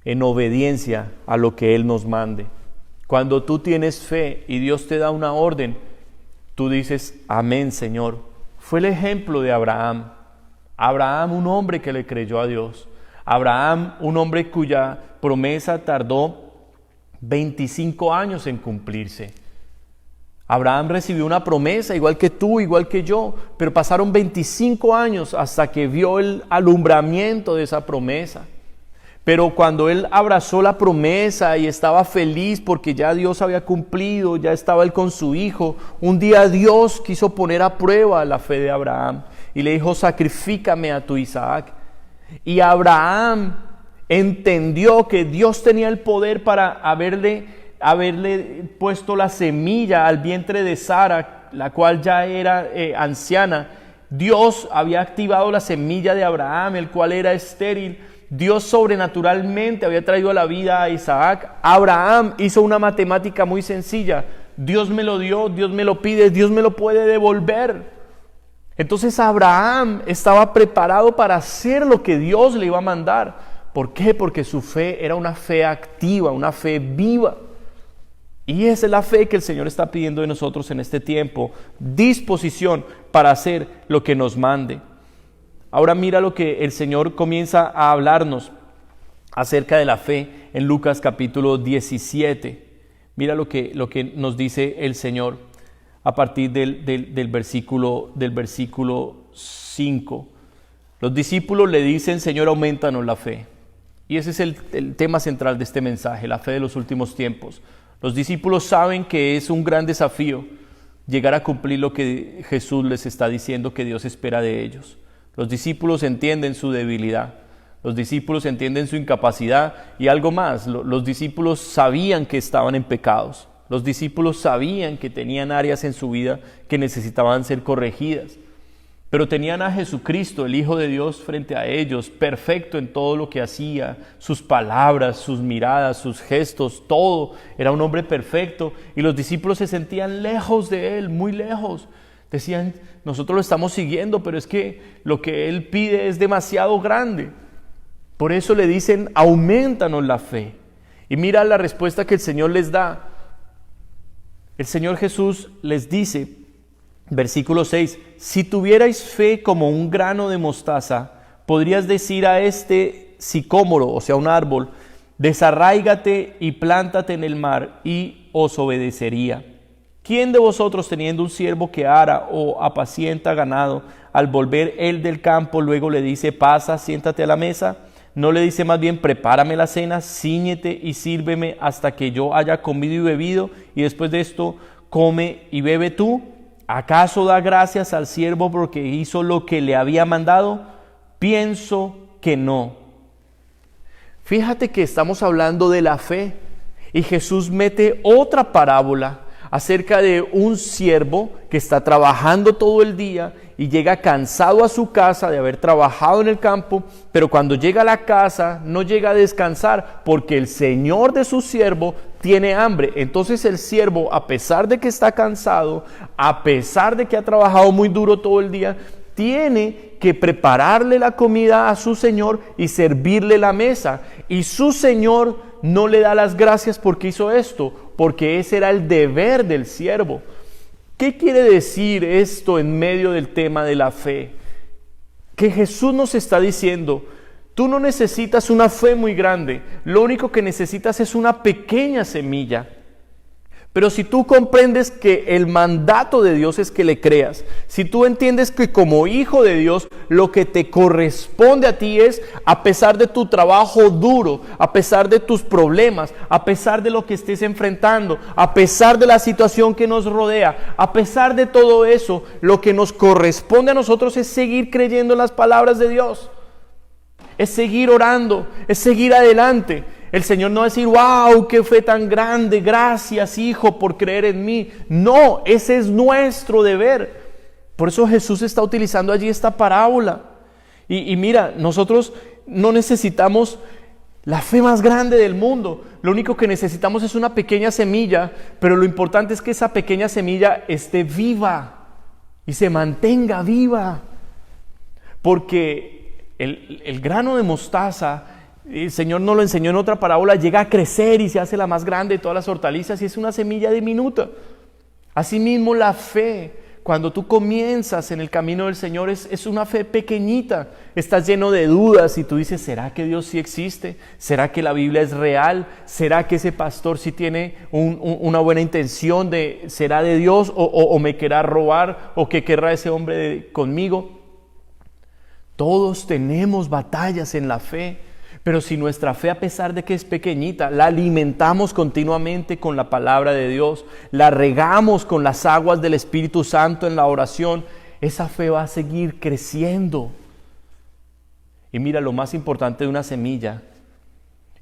en obediencia a lo que Él nos mande. Cuando tú tienes fe y Dios te da una orden, tú dices, amén, Señor. Fue el ejemplo de Abraham. Abraham, un hombre que le creyó a Dios. Abraham, un hombre cuya promesa tardó 25 años en cumplirse. Abraham recibió una promesa, igual que tú, igual que yo, pero pasaron 25 años hasta que vio el alumbramiento de esa promesa. Pero cuando él abrazó la promesa y estaba feliz porque ya Dios había cumplido, ya estaba él con su hijo, un día Dios quiso poner a prueba la fe de Abraham y le dijo, sacrifícame a tu Isaac. Y Abraham entendió que Dios tenía el poder para haberle puesto la semilla al vientre de Sara, la cual ya era anciana. Dios había activado la semilla de Abraham, el cual era estéril. Dios sobrenaturalmente había traído a la vida a Isaac. Abraham hizo una matemática muy sencilla. Dios me lo dio, Dios me lo pide, Dios me lo puede devolver. Entonces Abraham estaba preparado para hacer lo que Dios le iba a mandar. ¿Por qué? Porque su fe era una fe activa, una fe viva. Y esa es la fe que el Señor está pidiendo de nosotros en este tiempo. Disposición para hacer lo que nos mande. Ahora mira lo que el Señor comienza a hablarnos acerca de la fe en Lucas capítulo 17. Mira lo que nos dice el Señor a partir del versículo 5. Los discípulos le dicen, Señor, aumentanos la fe. Y ese es el tema central de este mensaje, la fe de los últimos tiempos. Los discípulos saben que es un gran desafío llegar a cumplir lo que Jesús les está diciendo que Dios espera de ellos. Los discípulos entienden su debilidad, los discípulos entienden su incapacidad y algo más, los discípulos sabían que estaban en pecados, los discípulos sabían que tenían áreas en su vida que necesitaban ser corregidas, pero tenían a Jesucristo, el Hijo de Dios, frente a ellos, perfecto en todo lo que hacía, sus palabras, sus miradas, sus gestos, todo, era un hombre perfecto y los discípulos se sentían lejos de Él, muy lejos. Decían, nosotros lo estamos siguiendo, pero es que lo que Él pide es demasiado grande. Por eso le dicen, aumentanos la fe. Y mira la respuesta que el Señor les da. El Señor Jesús les dice, versículo 6, si tuvierais fe como un grano de mostaza, podrías decir a este sicómoro, o sea un árbol, desarráigate y plántate en el mar, y os obedecería. ¿Quién de vosotros, teniendo un siervo que ara o apacienta ganado, al volver él del campo, luego le dice, pasa, siéntate a la mesa? ¿No le dice más bien, prepárame la cena, cíñete y sírveme hasta que yo haya comido y bebido, y después de esto come y bebe tú? ¿Acaso da gracias al siervo porque hizo lo que le había mandado? Pienso que no. Fíjate que estamos hablando de la fe, y Jesús mete otra parábola. acerca de un siervo que está trabajando todo el día y llega cansado a su casa de haber trabajado en el campo, pero cuando llega a la casa no llega a descansar porque el señor de su siervo tiene hambre. Entonces el siervo, a pesar de que está cansado, a pesar de que ha trabajado muy duro todo el día, tiene que prepararle la comida a su señor y servirle la mesa. Y su señor no le da las gracias porque hizo esto, porque ese era el deber del siervo. ¿Qué quiere decir esto en medio del tema de la fe? Que Jesús nos está diciendo: tú no necesitas una fe muy grande, lo único que necesitas es una pequeña semilla. Pero si tú comprendes que el mandato de Dios es que le creas, si tú entiendes que como hijo de Dios lo que te corresponde a ti es, a pesar de tu trabajo duro, a pesar de tus problemas, a pesar de lo que estés enfrentando, a pesar de la situación que nos rodea, a pesar de todo eso, lo que nos corresponde a nosotros es seguir creyendo en las palabras de Dios, es seguir orando, es seguir adelante. El Señor no va a decir: wow, qué fe tan grande, gracias hijo por creer en mí. No, ese es nuestro deber. Por eso Jesús está utilizando allí esta parábola. Y mira, nosotros no necesitamos la fe más grande del mundo. Lo único que necesitamos es una pequeña semilla, pero lo importante es que esa pequeña semilla esté viva y se mantenga viva. Porque el grano de mostaza, el Señor nos lo enseñó en otra parábola, llega a crecer y se hace la más grande de todas las hortalizas y es una semilla diminuta. Asimismo la fe, cuando tú comienzas en el camino del Señor, es una fe pequeñita. Estás lleno de dudas y tú dices: ¿será que Dios sí existe? ¿Será que la Biblia es real? ¿Será que ese pastor sí tiene una buena intención? ¿Será de Dios o me querrá robar? ¿O qué querrá ese hombre conmigo? Todos tenemos batallas en la fe. Pero si nuestra fe, a pesar de que es pequeñita, la alimentamos continuamente con la palabra de Dios, la regamos con las aguas del Espíritu Santo en la oración, esa fe va a seguir creciendo. Y mira, lo más importante de una semilla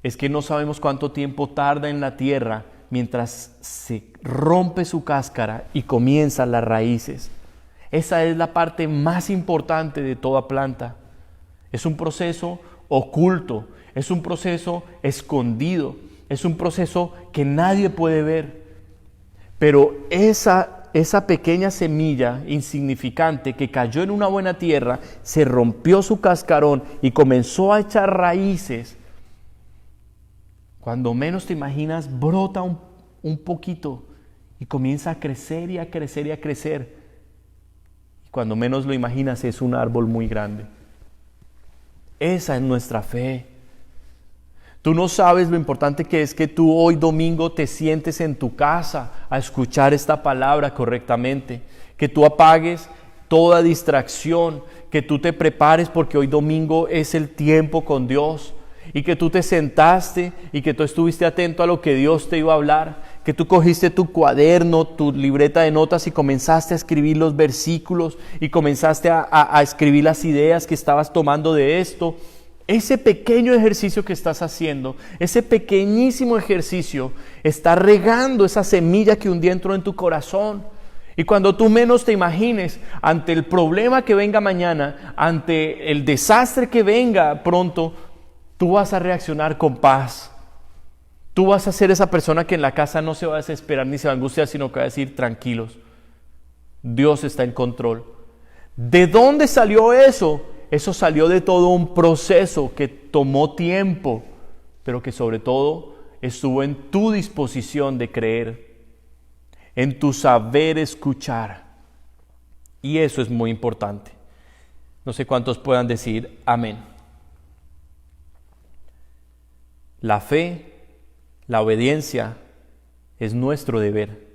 es que no sabemos cuánto tiempo tarda en la tierra mientras se rompe su cáscara y comienzan las raíces. Esa es la parte más importante de toda planta. Es un proceso oculto, es un proceso escondido, es un proceso que nadie puede ver. Pero esa pequeña semilla insignificante que cayó en una buena tierra, se rompió su cascarón y comenzó a echar raíces. Cuando menos te imaginas, brota un poquito y comienza a crecer y a crecer y a crecer. Y cuando menos lo imaginas, es un árbol muy grande. Esa es nuestra fe. Tú no sabes lo importante que es que tú hoy domingo te sientes en tu casa a escuchar esta palabra correctamente, que tú apagues toda distracción, que tú te prepares porque hoy domingo es el tiempo con Dios y que tú te sentaste y que tú estuviste atento a lo que Dios te iba a hablar, que tú cogiste tu cuaderno, tu libreta de notas y comenzaste a escribir los versículos y comenzaste a escribir las ideas que estabas tomando de esto. Ese pequeño ejercicio que estás haciendo, ese pequeñísimo ejercicio, está regando esa semilla que un día entró en tu corazón. Y cuando tú menos te imagines, ante el problema que venga mañana, ante el desastre que venga pronto, tú vas a reaccionar con paz. Tú vas a ser esa persona que en la casa no se va a desesperar ni se va a angustiar, sino que va a decir: tranquilos, Dios está en control. ¿De dónde salió eso? Eso salió de todo un proceso que tomó tiempo, pero que sobre todo estuvo en tu disposición de creer, en tu saber escuchar. Y eso es muy importante. No sé cuántos puedan decir amén. La fe, la obediencia es nuestro deber.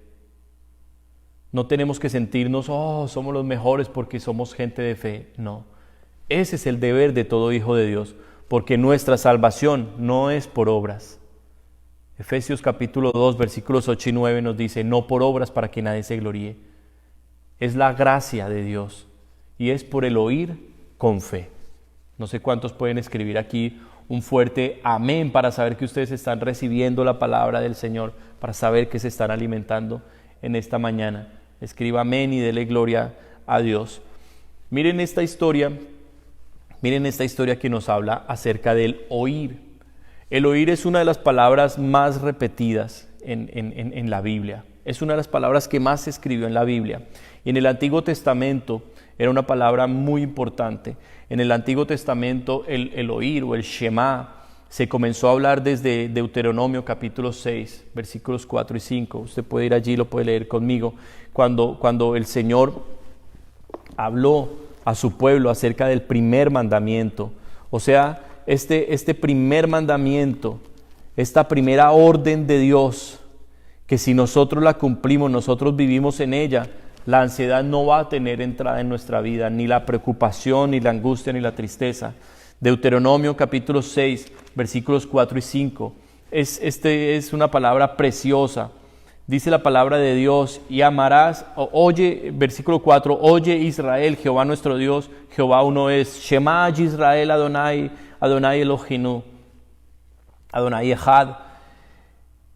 No tenemos que sentirnos: somos los mejores porque somos gente de fe. No, ese es el deber de todo hijo de Dios, porque nuestra salvación no es por obras. Efesios capítulo 2, versículos 8 y 9 nos dice: no por obras para que nadie se gloríe. Es la gracia de Dios y es por el oír con fe. No sé cuántos pueden escribir aquí un fuerte amén para saber que ustedes están recibiendo la palabra del Señor, para saber que se están alimentando en esta mañana. Escriba amén y dele gloria a Dios. Miren esta historia que nos habla acerca del oír. El oír es una de las palabras más repetidas en la Biblia. Es una de las palabras que más se escribió en la Biblia. Y en el Antiguo Testamento era una palabra muy importante. En el Antiguo Testamento el oír o el Shema se comenzó a hablar desde Deuteronomio capítulo 6, versículos 4 y 5. Usted puede ir allí, lo puede leer conmigo. Cuando el Señor habló a su pueblo acerca del primer mandamiento. O sea, este primer mandamiento, esta primera orden de Dios, que si nosotros la cumplimos, nosotros vivimos en ella, la ansiedad no va a tener entrada en nuestra vida, ni la preocupación, ni la angustia, ni la tristeza. Deuteronomio capítulo 6, versículos 4 y 5. Es una palabra preciosa. Dice la palabra de Dios, y amarás, oye, versículo 4, oye Israel, Jehová nuestro Dios, Jehová uno es. Shema Israel Adonai, Adonai Elohinu, Adonai Echad.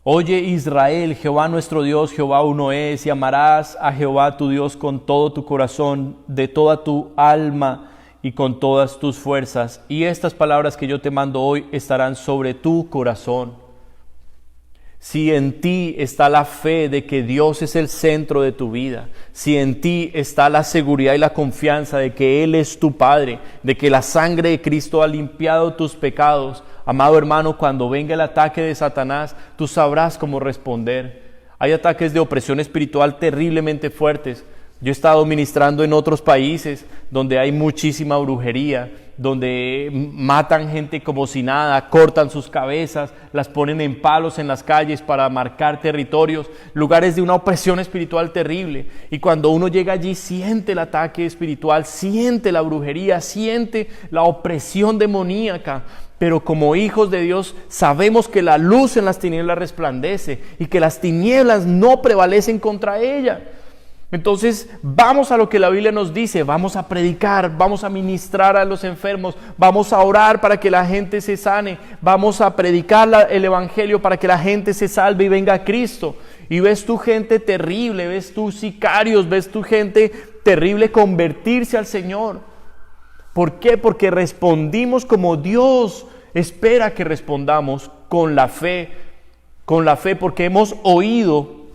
Oye Israel, Jehová nuestro Dios, Jehová uno es, y amarás a Jehová tu Dios con todo tu corazón, de toda tu alma y con todas tus fuerzas. Y estas palabras que yo te mando hoy estarán sobre tu corazón. Si en ti está la fe de que Dios es el centro de tu vida, si en ti está la seguridad y la confianza de que Él es tu Padre, de que la sangre de Cristo ha limpiado tus pecados, amado hermano, cuando venga el ataque de Satanás, tú sabrás cómo responder. Hay ataques de opresión espiritual terriblemente fuertes. Yo he estado ministrando en otros países donde hay muchísima brujería, donde matan gente como si nada, cortan sus cabezas, las ponen en palos en las calles para marcar territorios, lugares de una opresión espiritual terrible. Y cuando uno llega allí, siente el ataque espiritual, siente la brujería, siente la opresión demoníaca. Pero como hijos de Dios sabemos que la luz en las tinieblas resplandece y que las tinieblas no prevalecen contra ella. Entonces vamos a lo que la Biblia nos dice, vamos a predicar, vamos a ministrar a los enfermos, vamos a orar para que la gente se sane, vamos a predicar el evangelio para que la gente se salve y venga a Cristo. Y ves tu gente terrible, ves tus sicarios, ves tu gente terrible convertirse al Señor. ¿Por qué? Porque respondimos como Dios espera que respondamos, con la fe, porque hemos oído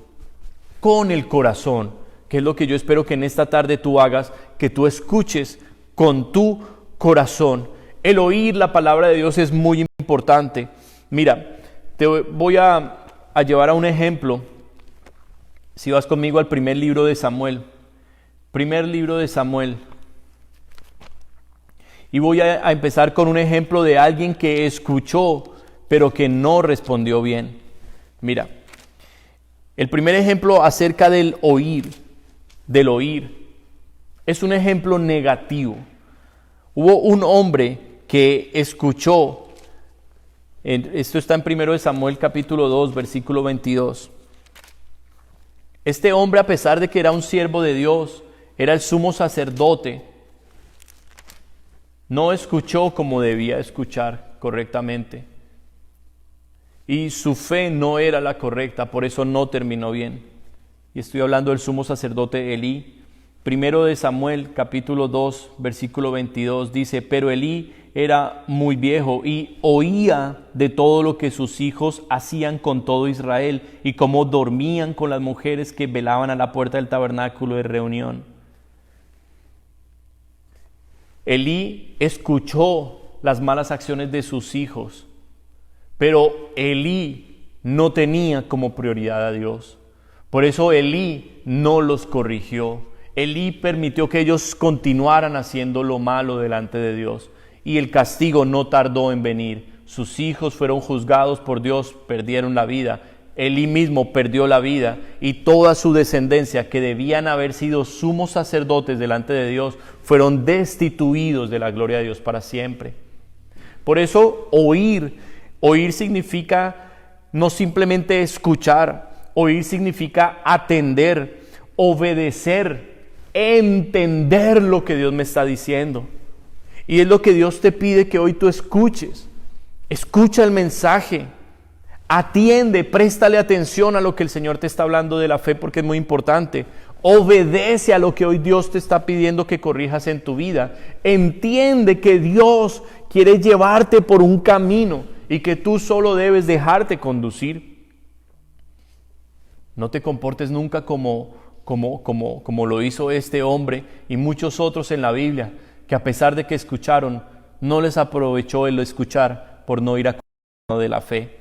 con el corazón. Que es lo que yo espero que en esta tarde tú hagas, que tú escuches con tu corazón. El oír la palabra de Dios es muy importante. Mira, te voy a llevar a un ejemplo. Si vas conmigo al primer libro de Samuel. Primer libro de Samuel. Y voy a empezar con un ejemplo de alguien que escuchó, pero que no respondió bien. Mira, el primer ejemplo acerca del oír. Es un ejemplo negativo. Hubo un hombre que escuchó, esto está en 1 Samuel capítulo 2, versículo 22. Este hombre, a pesar de que era un siervo de Dios, era el sumo sacerdote, no escuchó como debía escuchar correctamente. Y su fe no era la correcta, por eso no terminó bien. Y estoy hablando del sumo sacerdote Elí. 1 Samuel capítulo 2 versículo 22 dice: pero Elí era muy viejo y oía de todo lo que sus hijos hacían con todo Israel y cómo dormían con las mujeres que velaban a la puerta del tabernáculo de reunión. Elí escuchó las malas acciones de sus hijos, pero Elí no tenía como prioridad a Dios. Por eso Elí no los corrigió. Elí permitió que ellos continuaran haciendo lo malo delante de Dios. Y el castigo no tardó en venir. Sus hijos fueron juzgados por Dios, perdieron la vida. Elí mismo perdió la vida. Y toda su descendencia, que debían haber sido sumos sacerdotes delante de Dios, fueron destituidos de la gloria de Dios para siempre. Por eso oír significa no simplemente escuchar. Oír significa atender, obedecer, entender lo que Dios me está diciendo. Y es lo que Dios te pide que hoy tú escuches. Escucha el mensaje, Atiende, préstale atención a lo que el Señor te está hablando de la fe, porque es muy importante. Obedece a lo que hoy Dios te está pidiendo que corrijas en tu vida. Entiende que Dios quiere llevarte por un camino y que tú solo debes dejarte conducir. No te comportes nunca como lo hizo este hombre y muchos otros en la Biblia, que a pesar de que escucharon, no les aprovechó el escuchar por no ir a de la fe.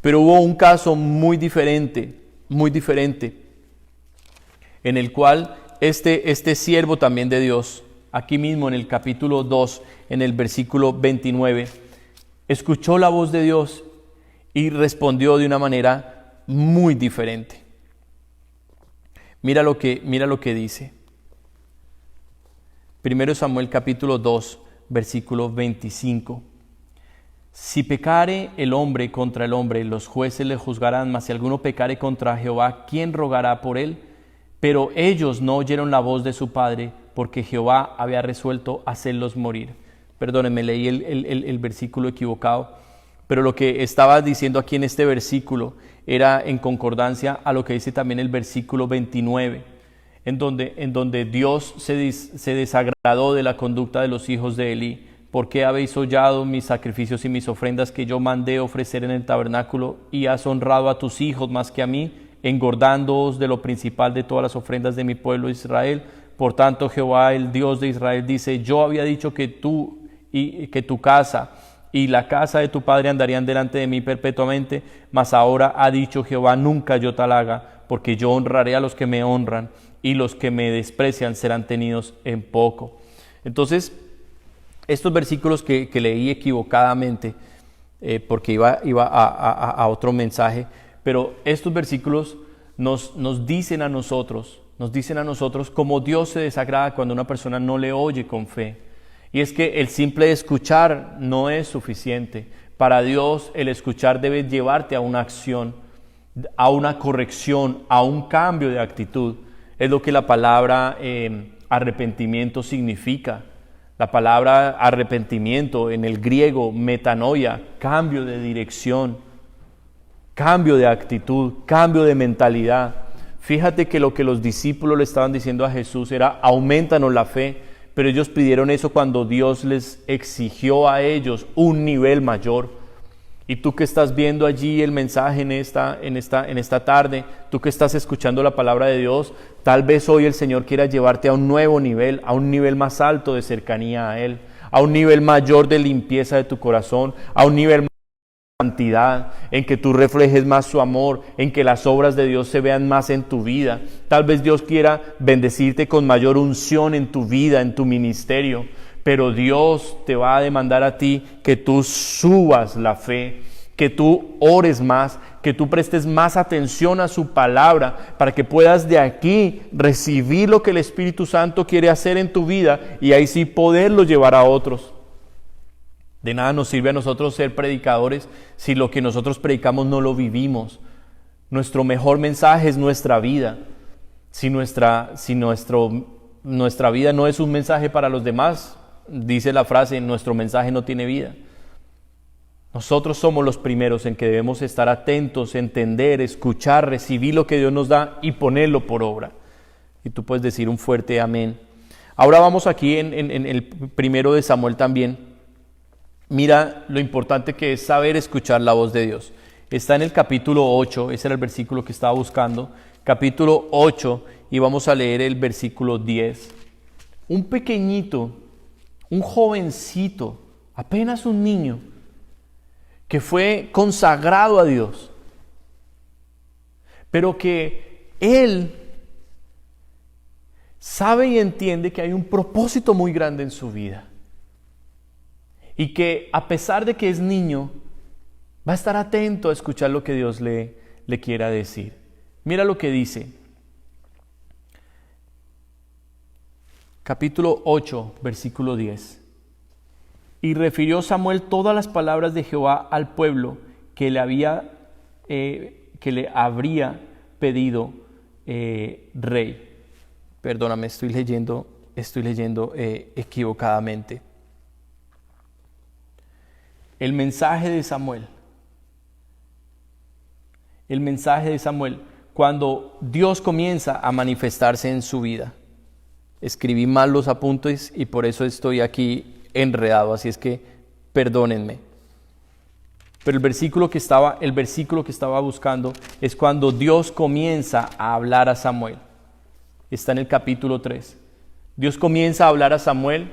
Pero hubo un caso muy diferente, en el cual este siervo también de Dios, aquí mismo en el capítulo 2, en el versículo 29, escuchó la voz de Dios y respondió de una manera muy diferente. Mira lo que dice. 1 Samuel capítulo 2, versículo 25. Si pecare el hombre contra el hombre, los jueces le juzgarán, mas si alguno pecare contra Jehová, ¿quién rogará por él? Pero ellos no oyeron la voz de su padre, porque Jehová había resuelto hacerlos morir. Perdónenme, leí el versículo equivocado, pero lo que estaba diciendo aquí en este versículo era en concordancia a lo que dice también el versículo 29, en donde Dios se desagradó de la conducta de los hijos de Elí. ¿Por qué habéis hollado mis sacrificios y mis ofrendas que yo mandé ofrecer en el tabernáculo, y has honrado a tus hijos más que a mí, engordándoos de lo principal de todas las ofrendas de mi pueblo Israel? Por tanto, Jehová, el Dios de Israel, dice: yo había dicho que tú y que tu casa y la casa de tu padre andarían delante de mí perpetuamente, mas ahora ha dicho Jehová: nunca yo tal haga, porque yo honraré a los que me honran, y los que me desprecian serán tenidos en poco. Entonces, estos versículos que leí equivocadamente, porque iba a otro mensaje, pero estos versículos nos dicen a nosotros cómo Dios se desagrada cuando una persona no le oye con fe. Y es que el simple escuchar no es suficiente. Para Dios el escuchar debe llevarte a una acción, a una corrección, a un cambio de actitud. Es lo que la palabra arrepentimiento significa. La palabra arrepentimiento en el griego, metanoia, cambio de dirección, cambio de actitud, cambio de mentalidad. Fíjate que lo que los discípulos le estaban diciendo a Jesús era: aumentanos la fe, pero ellos pidieron eso cuando Dios les exigió a ellos un nivel mayor. Y tú que estás viendo allí el mensaje en esta tarde, tú que estás escuchando la palabra de Dios, tal vez hoy el Señor quiera llevarte a un nuevo nivel, a un nivel más alto de cercanía a Él, a un nivel mayor de limpieza de tu corazón, a un nivel de santidad, en que tú reflejes más su amor, en que las obras de Dios se vean más en tu vida. Tal vez Dios quiera bendecirte con mayor unción en tu vida, en tu ministerio. Pero Dios te va a demandar a ti que tú subas la fe, que tú ores más, que tú prestes más atención a su palabra, para que puedas de aquí recibir lo que el Espíritu Santo quiere hacer en tu vida y ahí sí poderlo llevar a otros. De nada nos sirve a nosotros ser predicadores si lo que nosotros predicamos no lo vivimos. Nuestro mejor mensaje es nuestra vida. Si nuestra vida no es un mensaje para los demás, dice la frase: nuestro mensaje no tiene vida. Nosotros somos los primeros en que debemos estar atentos, entender, escuchar, recibir lo que Dios nos da y ponerlo por obra. Y tú puedes decir un fuerte amén. Ahora vamos aquí en el primero de Samuel también. Mira lo importante que es saber escuchar la voz de Dios. Está en el capítulo 8, ese era el versículo que estaba buscando. Capítulo 8, y vamos a leer el versículo 10. Un pequeñito, un jovencito, apenas un niño, que fue consagrado a Dios, pero que él sabe y entiende que hay un propósito muy grande en su vida, y que a pesar de que es niño, va a estar atento a escuchar lo que Dios le quiera decir. Mira lo que dice. Capítulo 8, versículo 10. Y refirió Samuel todas las palabras de Jehová al pueblo que le habría pedido rey. Perdóname, estoy leyendo equivocadamente. El mensaje de Samuel el mensaje de Samuel, cuando Dios comienza a manifestarse en su vida. Escribí mal los apuntes y por eso estoy aquí enredado, así es que perdónenme. Pero el versículo que estaba buscando es cuando Dios comienza a hablar a Samuel. Está en el capítulo 3. Dios comienza a hablar a Samuel.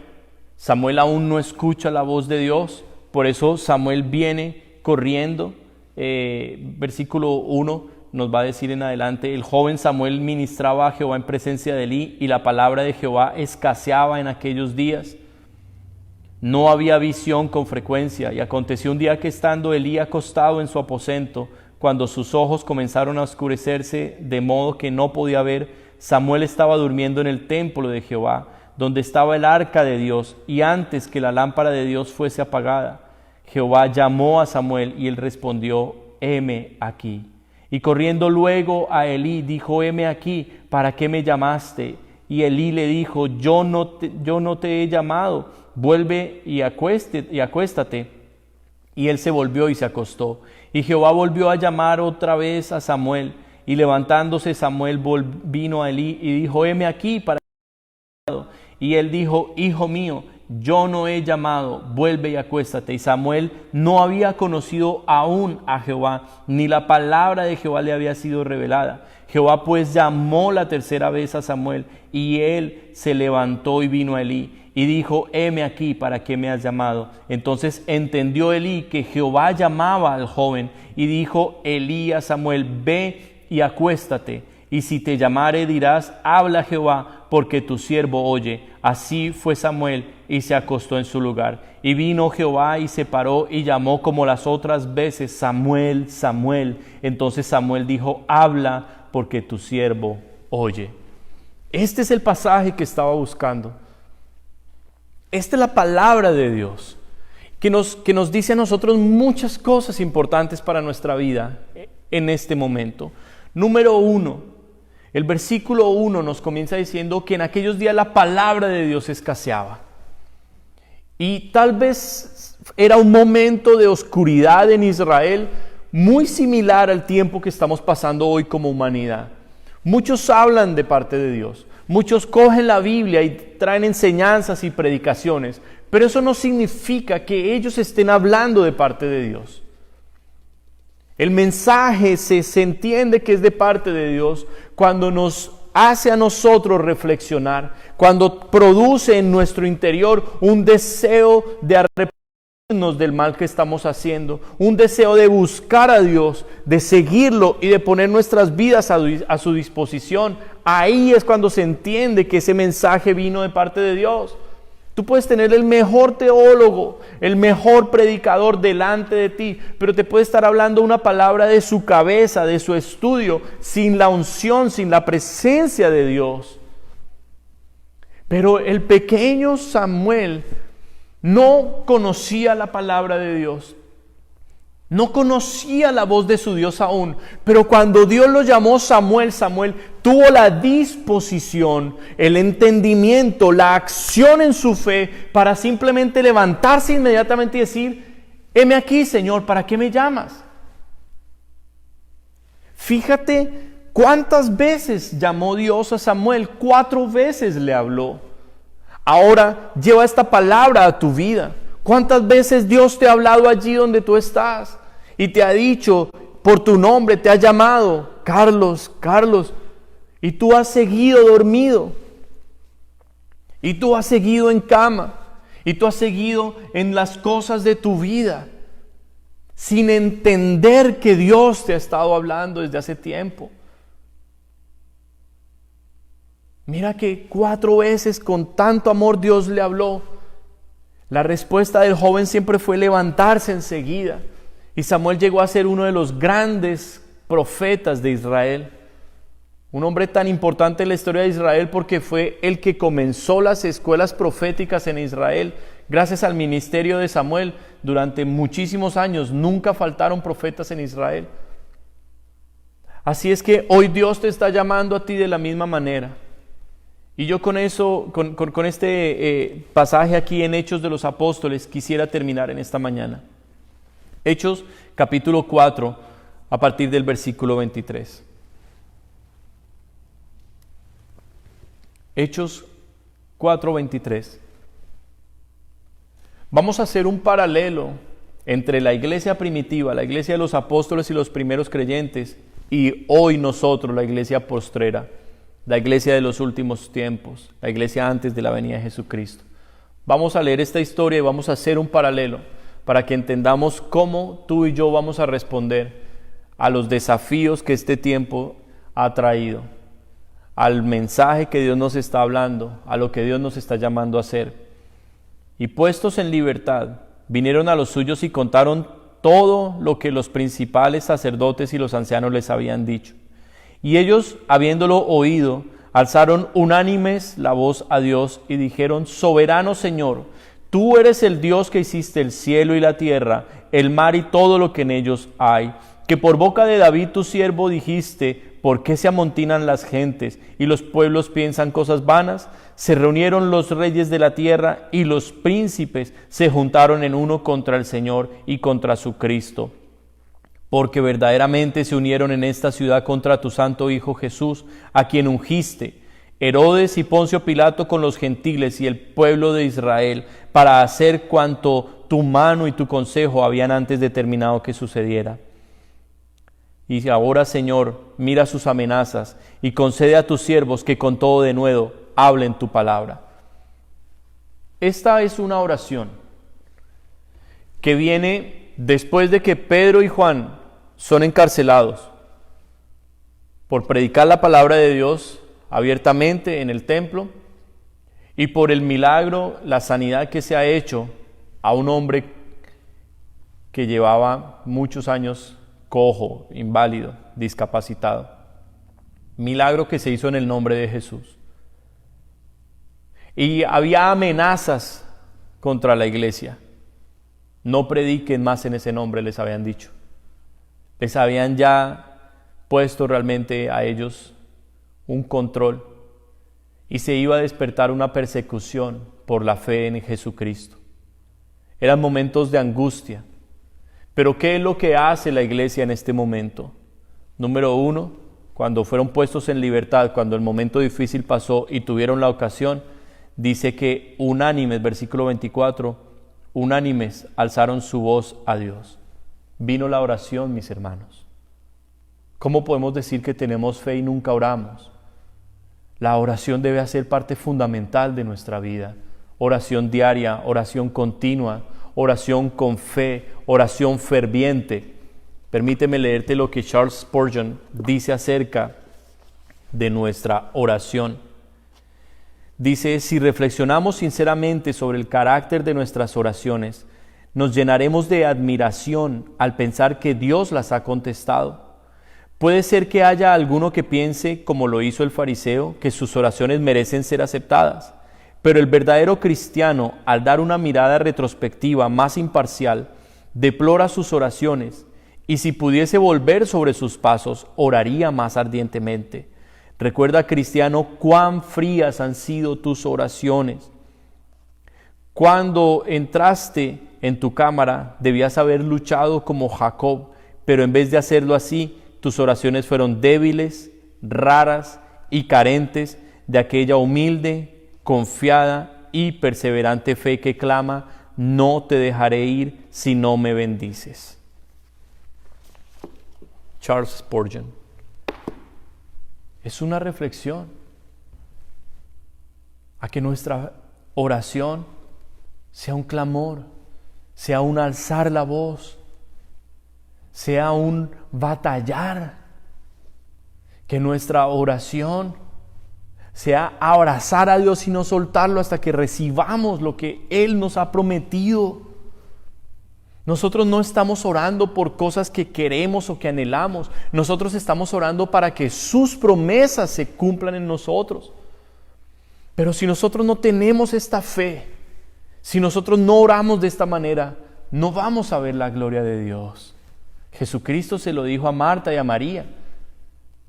Samuel aún no escucha la voz de Dios, por eso Samuel viene corriendo. Versículo 1 nos va a decir en adelante: el joven Samuel ministraba a Jehová en presencia de Elí, y la palabra de Jehová escaseaba en aquellos días. No había visión con frecuencia, y aconteció un día que, estando Elí acostado en su aposento, cuando sus ojos comenzaron a oscurecerse de modo que no podía ver, Samuel estaba durmiendo en el templo de Jehová, donde estaba el arca de Dios, y antes que la lámpara de Dios fuese apagada, Jehová llamó a Samuel, y él respondió: heme aquí. Y corriendo luego a Elí, dijo: heme aquí, ¿para qué me llamaste? Y Elí le dijo: yo no te he llamado, vuelve y acuéstate. Y él se volvió y se acostó. Y Jehová volvió a llamar otra vez a Samuel, y levantándose Samuel vino a Elí y dijo: heme aquí, para qué me has llamado. Y él dijo: hijo mío, yo no he llamado, vuelve y acuéstate. Y Samuel no había conocido aún a Jehová, ni la palabra de Jehová le había sido revelada. Jehová pues llamó la tercera vez a Samuel, y él se levantó y vino a Elí, y dijo: heme aquí, ¿para qué me has llamado? Entonces entendió Elí que Jehová llamaba al joven, y dijo Elí a Samuel: ve y acuéstate, y si te llamare dirás: habla Jehová, porque tu siervo oye. Así fue Samuel, y se acostó en su lugar. Y vino Jehová y se paró y llamó como las otras veces: Samuel, Samuel. Entonces Samuel dijo: habla, porque tu siervo oye. Este es el pasaje que estaba buscando. Esta es la palabra de Dios, que nos dice a nosotros muchas cosas importantes para nuestra vida en este momento. Número 1, el versículo 1 nos comienza diciendo que en aquellos días la palabra de Dios escaseaba. Y tal vez era un momento de oscuridad en Israel, muy similar al tiempo que estamos pasando hoy como humanidad. Muchos hablan de parte de Dios, muchos cogen la Biblia y traen enseñanzas y predicaciones, pero eso no significa que ellos estén hablando de parte de Dios. El mensaje se entiende que es de parte de Dios cuando nos hace a nosotros reflexionar, cuando produce en nuestro interior un deseo de arrepentirnos del mal que estamos haciendo, un deseo de buscar a Dios, de seguirlo y de poner nuestras vidas a su disposición. Ahí es cuando se entiende que ese mensaje vino de parte de Dios. Tú puedes tener el mejor teólogo, el mejor predicador delante de ti, pero te puede estar hablando una palabra de su cabeza, de su estudio, sin la unción, sin la presencia de Dios. Pero el pequeño Samuel no conocía la palabra de Dios, no conocía la voz de su Dios aún, pero cuando Dios lo llamó Samuel, Samuel tuvo la disposición, el entendimiento, la acción en su fe para simplemente levantarse inmediatamente y decir: heme aquí, Señor, ¿para qué me llamas? Fíjate cuántas veces llamó Dios a Samuel, 4 veces le habló. Ahora lleva esta palabra a tu vida. ¿Cuántas veces Dios te ha hablado allí donde tú estás? Y te ha dicho por tu nombre, te ha llamado: Carlos, Carlos. Y tú has seguido dormido. Y tú has seguido en cama. Y tú has seguido en las cosas de tu vida, sin entender que Dios te ha estado hablando desde hace tiempo. Mira que 4 veces con tanto amor Dios le habló. La respuesta del joven siempre fue levantarse enseguida. Y Samuel llegó a ser uno de los grandes profetas de Israel. Un hombre tan importante en la historia de Israel porque fue el que comenzó las escuelas proféticas en Israel. Gracias al ministerio de Samuel, durante muchísimos años nunca faltaron profetas en Israel. Así es que hoy Dios te está llamando a ti de la misma manera. Y yo con eso, con este pasaje aquí en Hechos de los Apóstoles, quisiera terminar en esta mañana. Hechos capítulo 4, a partir del versículo 23. Hechos 4:23. Vamos a hacer un paralelo entre la iglesia primitiva, la iglesia de los apóstoles y los primeros creyentes, y hoy nosotros, la iglesia postrera, la iglesia de los últimos tiempos, la iglesia antes de la venida de Jesucristo. Vamos a leer esta historia y vamos a hacer un paralelo para que entendamos cómo tú y yo vamos a responder a los desafíos que este tiempo ha traído, al mensaje que Dios nos está hablando, a lo que Dios nos está llamando a hacer. Y puestos en libertad, vinieron a los suyos y contaron todo lo que los principales sacerdotes y los ancianos les habían dicho. Y ellos, habiéndolo oído, alzaron unánimes la voz a Dios y dijeron: Soberano Señor, tú eres el Dios que hiciste el cielo y la tierra, el mar y todo lo que en ellos hay, que por boca de David tu siervo dijiste: ¿por qué se amontinan las gentes y los pueblos piensan cosas vanas? Se reunieron los reyes de la tierra y los príncipes se juntaron en uno contra el Señor y contra su Cristo. Porque verdaderamente se unieron en esta ciudad contra tu santo Hijo Jesús, a quien ungiste, Herodes y Poncio Pilato con los gentiles y el pueblo de Israel, para hacer cuanto tu mano y tu consejo habían antes determinado que sucediera. Y ahora, Señor, mira sus amenazas y concede a tus siervos que con todo denuedo hablen tu palabra. Esta es una oración que viene después de que Pedro y Juan son encarcelados por predicar la palabra de Dios abiertamente en el templo y por el milagro, la sanidad que se ha hecho a un hombre que llevaba muchos años cojo, inválido, discapacitado. Milagro que se hizo en el nombre de Jesús. Y había amenazas contra la iglesia. No prediquen más en ese nombre, les habían dicho. Les habían ya puesto realmente a ellos un control. Y se iba a despertar una persecución por la fe en Jesucristo. Eran momentos de angustia. Pero ¿qué es lo que hace la iglesia en este momento? Número uno, cuando fueron puestos en libertad, cuando el momento difícil pasó y tuvieron la ocasión, dice que unánimes, versículo 24, unánimes alzaron su voz a Dios. Vino la oración, mis hermanos. ¿Cómo podemos decir que tenemos fe y nunca oramos? La oración debe ser parte fundamental de nuestra vida. Oración diaria, oración continua, oración con fe, oración ferviente. Permíteme leerte lo que Charles Spurgeon dice acerca de nuestra oración. Dice: si reflexionamos sinceramente sobre el carácter de nuestras oraciones, nos llenaremos de admiración al pensar que Dios las ha contestado. Puede ser que haya alguno que piense, como lo hizo el fariseo, que sus oraciones merecen ser aceptadas. Pero el verdadero cristiano, al dar una mirada retrospectiva más imparcial, deplora sus oraciones y si pudiese volver sobre sus pasos, oraría más ardientemente. Recuerda, cristiano, cuán frías han sido tus oraciones. Cuando entraste en tu cámara, debías haber luchado como Jacob, pero en vez de hacerlo así, tus oraciones fueron débiles, raras y carentes de aquella humilde, confiada y perseverante fe que clama: no te dejaré ir si no me bendices. Charles Spurgeon. Es una reflexión a que nuestra oración sea un clamor, sea un alzar la voz, sea un batallar, que nuestra oración sea abrazar a Dios y no soltarlo hasta que recibamos lo que Él nos ha prometido. Nosotros no estamos orando por cosas que queremos o que anhelamos. Nosotros estamos orando para que sus promesas se cumplan en nosotros. Pero si nosotros no tenemos esta fe, si nosotros no oramos de esta manera, no vamos a ver la gloria de Dios. Jesucristo se lo dijo a Marta y a María.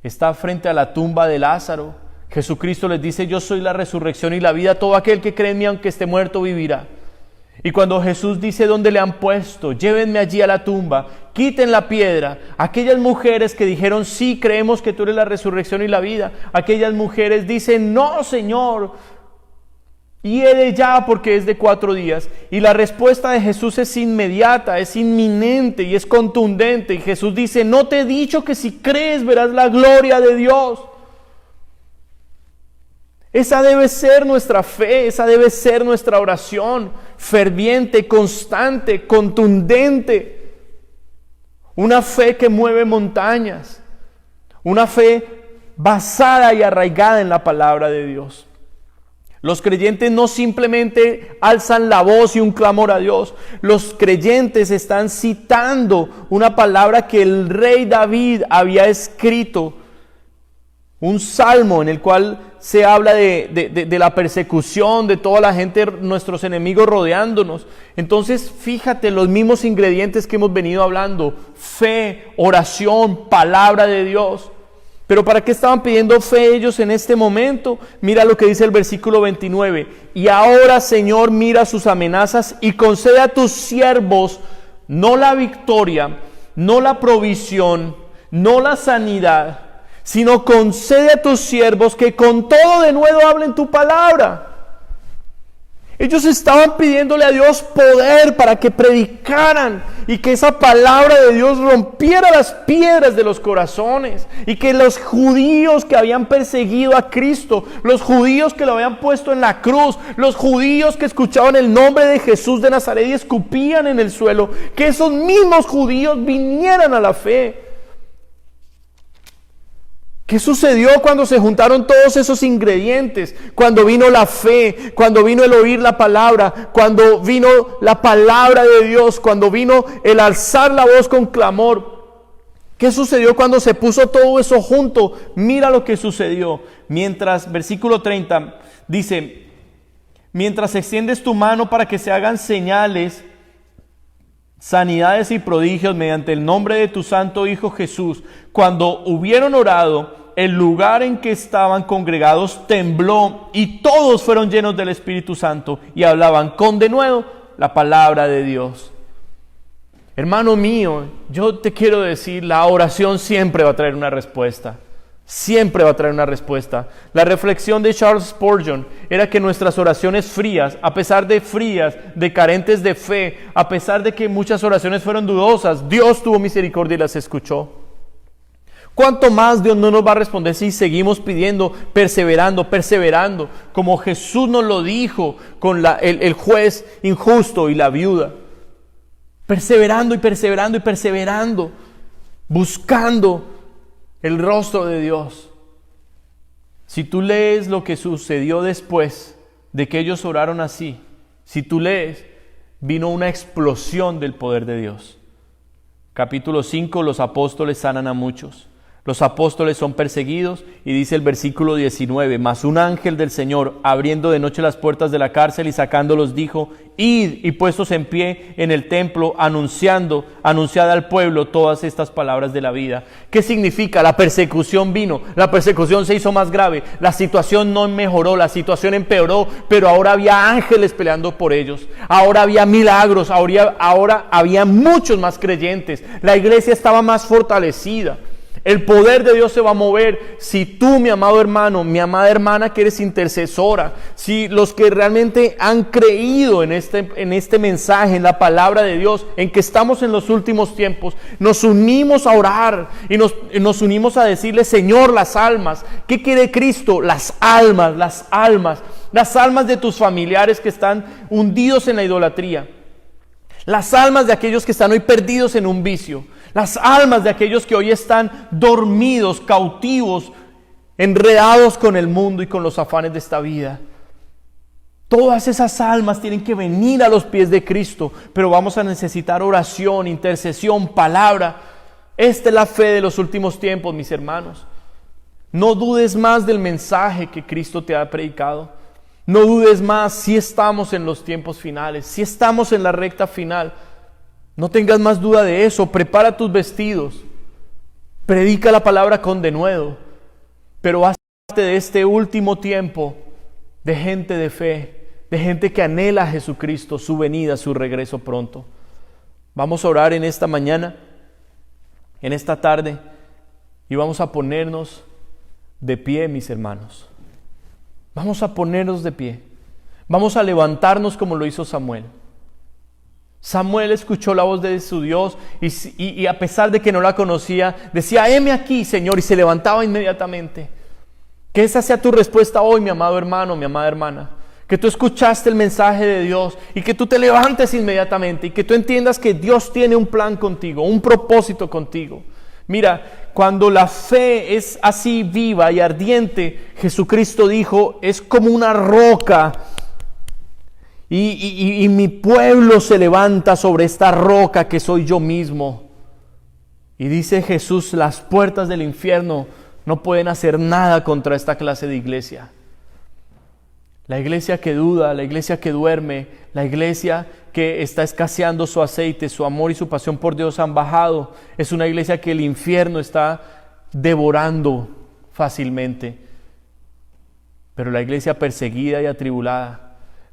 Está frente a la tumba de Lázaro. Jesucristo les dice: yo soy la resurrección y la vida, todo aquel que cree en mí, aunque esté muerto, vivirá. Y cuando Jesús dice dónde le han puesto, llévenme allí a la tumba, quiten la piedra, aquellas mujeres que dijeron, sí, creemos que tú eres la resurrección y la vida, aquellas mujeres dicen, no, Señor, hiede ya porque es de 4 días. Y la respuesta de Jesús es inmediata, es inminente y es contundente. Y Jesús dice, no te he dicho que si crees verás la gloria de Dios. Esa debe ser nuestra fe, esa debe ser nuestra oración, ferviente, constante, contundente. Una fe que mueve montañas, una fe basada y arraigada en la palabra de Dios. Los creyentes no simplemente alzan la voz y un clamor a Dios. Los creyentes están citando una palabra que el rey David había escrito. Un salmo en el cual se habla de la persecución, de toda la gente, nuestros enemigos rodeándonos. Entonces, fíjate los mismos ingredientes que hemos venido hablando. Fe, oración, palabra de Dios. Pero ¿para qué estaban pidiendo fe ellos en este momento? Mira lo que dice el versículo 29. Y ahora, Señor, mira sus amenazas y concede a tus siervos no la victoria, no la provisión, no la sanidad, sino concede a tus siervos que con todo de nuevo hablen tu palabra. Ellos estaban pidiéndole a Dios poder para que predicaran y que esa palabra de Dios rompiera las piedras de los corazones y que los judíos que habían perseguido a Cristo, los judíos que lo habían puesto en la cruz, los judíos que escuchaban el nombre de Jesús de Nazaret y escupían en el suelo, que esos mismos judíos vinieran a la fe. ¿Qué sucedió cuando se juntaron todos esos ingredientes? Cuando vino la fe, cuando vino el oír la palabra, cuando vino la palabra de Dios, cuando vino el alzar la voz con clamor. ¿Qué sucedió cuando se puso todo eso junto? Mira lo que sucedió. Mientras, versículo 30, dice, mientras extiendes tu mano para que se hagan señales, sanidades y prodigios mediante el nombre de tu santo Hijo Jesús. Cuando hubieron orado, el lugar en que estaban congregados tembló y todos fueron llenos del Espíritu Santo y hablaban con denuedo la palabra de Dios. Hermano mío, yo te quiero decir, la oración siempre va a traer una respuesta. Siempre va a traer una respuesta. La reflexión de Charles Spurgeon era que nuestras oraciones frías, a pesar de frías, de carentes de fe, a pesar de que muchas oraciones fueron dudosas, Dios tuvo misericordia y las escuchó. ¿Cuánto más Dios no nos va a responder si seguimos pidiendo, perseverando, como Jesús nos lo dijo con el juez injusto y la viuda? Perseverando y perseverando, buscando el rostro de Dios. Si tú lees lo que sucedió después de que ellos oraron así, si tú lees, vino una explosión del poder de Dios. Capítulo 5, los apóstoles sanan a muchos. Los apóstoles son perseguidos y dice el versículo 19, mas un ángel del Señor, abriendo de noche las puertas de la cárcel y sacándolos, dijo, id y puestos en pie en el templo, anunciad al pueblo todas estas palabras de la vida. ¿Qué significa? La persecución vino, la persecución se hizo más grave, la situación no mejoró, la situación empeoró, pero ahora había ángeles peleando por ellos, ahora había milagros, ahora había muchos más creyentes, la iglesia estaba más fortalecida. El poder de Dios se va a mover si tú, mi amado hermano, mi amada hermana que eres intercesora, si los que realmente han creído en este mensaje, en la palabra de Dios, en que estamos en los últimos tiempos, nos unimos a orar y nos unimos a decirle, Señor, las almas. ¿Qué quiere Cristo? Las almas de tus familiares que están hundidos en la idolatría, las almas de aquellos que están hoy perdidos en un vicio, las almas de aquellos que hoy están dormidos, cautivos, enredados con el mundo y con los afanes de esta vida. Todas esas almas tienen que venir a los pies de Cristo, pero vamos a necesitar oración, intercesión, palabra. Esta es la fe de los últimos tiempos, mis hermanos. No dudes más del mensaje que Cristo te ha predicado. No dudes más si estamos en los tiempos finales, si estamos en la recta final. No tengas más duda de eso. Prepara tus vestidos. Predica la palabra con denuedo. Pero haz parte de este último tiempo de gente de fe, de gente que anhela a Jesucristo, su venida, su regreso pronto. Vamos a orar en esta mañana, en esta tarde, y vamos a ponernos de pie, mis hermanos. Vamos a ponernos de pie. Vamos a levantarnos como lo hizo Samuel. Samuel escuchó la voz de su Dios y a pesar de que no la conocía, decía: heme aquí, Señor, y se levantaba inmediatamente. Que esa sea tu respuesta hoy, mi amado hermano, mi amada hermana. Que tú escuchaste el mensaje de Dios y que tú te levantes inmediatamente y que tú entiendas que Dios tiene un plan contigo, un propósito contigo. Mira, cuando la fe es así viva y ardiente, Jesucristo dijo: es como una roca. Y mi pueblo se levanta sobre esta roca que soy yo mismo. Y dice Jesús: las puertas del infierno no pueden hacer nada contra esta clase de iglesia. La iglesia que duda, la iglesia que duerme, la iglesia que está escaseando su aceite, su amor y su pasión por Dios han bajado. Es una iglesia que el infierno está devorando fácilmente. Pero la iglesia perseguida y atribulada,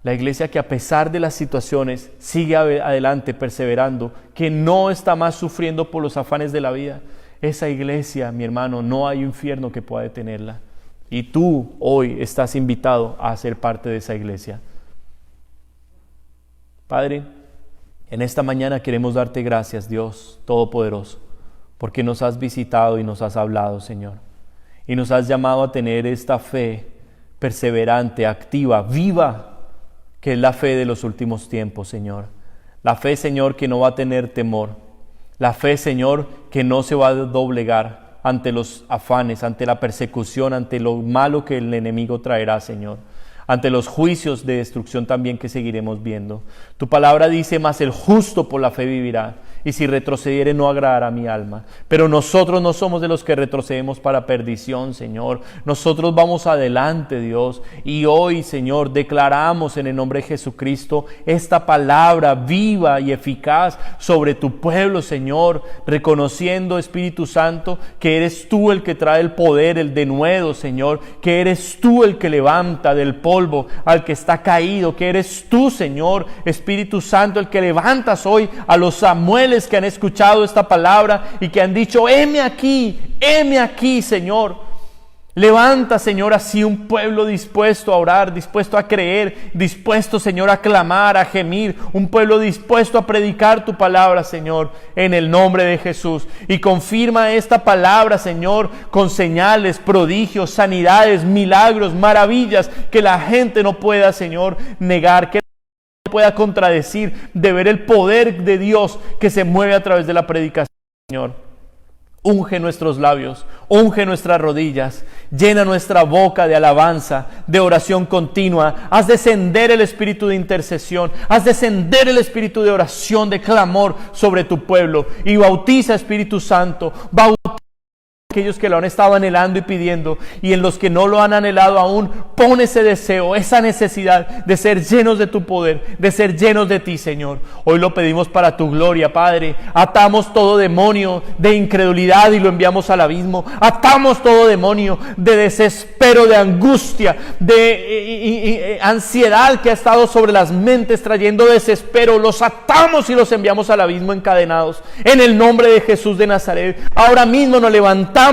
la iglesia que a pesar de las situaciones sigue adelante perseverando, que no está más sufriendo por los afanes de la vida, esa iglesia, mi hermano, no hay infierno que pueda detenerla. Y tú hoy estás invitado a ser parte de esa iglesia. Padre, en esta mañana queremos darte gracias, Dios Todopoderoso, porque nos has visitado y nos has hablado, Señor. Y nos has llamado a tener esta fe perseverante, activa, viva, que es la fe de los últimos tiempos, Señor. La fe, Señor, que no va a tener temor. La fe, Señor, que no se va a doblegar ante los afanes, ante la persecución, ante lo malo que el enemigo traerá, Señor, ante los juicios de destrucción también que seguiremos viendo. Tu palabra dice: mas el justo por la fe vivirá, y si retrocediere no agradará a mi alma. Pero nosotros no somos de los que retrocedemos para perdición, Señor. Nosotros vamos adelante, Dios, y hoy, Señor, declaramos en el nombre de Jesucristo esta palabra viva y eficaz sobre tu pueblo, Señor, reconociendo, Espíritu Santo, que eres tú el que trae el poder, el denuedo, Señor, que eres tú el que levanta del polvo al que está caído, que eres tú, Señor, Espíritu Santo, el que levantas hoy a los Samueles que han escuchado esta palabra y que han dicho: heme aquí, Señor. Levanta, Señor, así un pueblo dispuesto a orar, dispuesto a creer, dispuesto, Señor, a clamar, a gemir, un pueblo dispuesto a predicar tu palabra, Señor, en el nombre de Jesús. Y confirma esta palabra, Señor, con señales, prodigios, sanidades, milagros, maravillas, que la gente no pueda, Señor, negar, que pueda contradecir, de ver el poder de Dios que se mueve a través de la predicación, Señor. Unge nuestros labios, unge nuestras rodillas, llena nuestra boca de alabanza, de oración continua. Haz descender el espíritu de intercesión, haz descender el espíritu de oración, de clamor sobre tu pueblo. Y bautiza, Espíritu Santo, bautiza aquellos que lo han estado anhelando y pidiendo, y en los que no lo han anhelado aún, pon ese deseo, esa necesidad de ser llenos de tu poder, de ser llenos de ti, Señor. Hoy lo pedimos para tu gloria, Padre. Atamos todo demonio de incredulidad y lo enviamos al abismo. Atamos todo demonio de desespero, de angustia, de ansiedad que ha estado sobre las mentes trayendo desespero. Los atamos y los enviamos al abismo encadenados, en el nombre de Jesús de Nazaret. Ahora mismo nos levantamos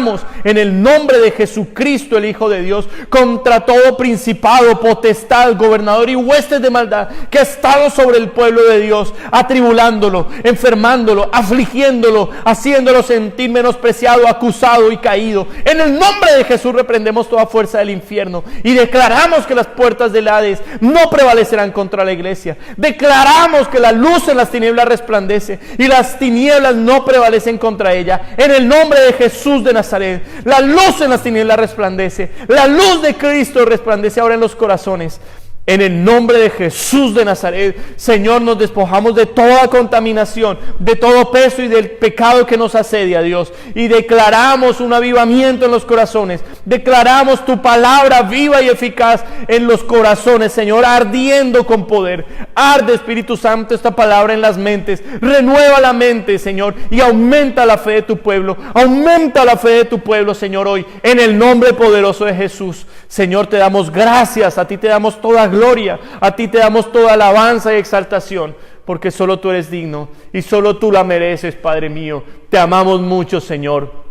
en el nombre de Jesucristo, el Hijo de Dios, contra todo principado, potestad, gobernador y huestes de maldad que ha estado sobre el pueblo de Dios, atribulándolo, enfermándolo, afligiéndolo, haciéndolo sentir menospreciado, acusado y caído. En el nombre de Jesús reprendemos toda fuerza del infierno y declaramos que las puertas del Hades no prevalecerán contra la iglesia. Declaramos que la luz en las tinieblas resplandece y las tinieblas no prevalecen contra ella. En el nombre de Jesús de Nazaret, la luz en las tinieblas resplandece, la luz de Cristo resplandece ahora en los corazones. En el nombre de Jesús de Nazaret, Señor, nos despojamos de toda contaminación, de todo peso y del pecado que nos asedia, Dios, y declaramos un avivamiento en los corazones. Declaramos tu palabra viva y eficaz en los corazones, Señor, ardiendo con poder. Arde, Espíritu Santo, esta palabra en las mentes. Renueva la mente, Señor, y aumenta la fe de tu pueblo. Aumenta la fe de tu pueblo, Señor, hoy, en el nombre poderoso de Jesús. Señor, te damos gracias, a ti te damos toda gloria, a ti te damos toda alabanza y exaltación, porque solo tú eres digno y solo tú la mereces, Padre mío. Te amamos mucho, Señor.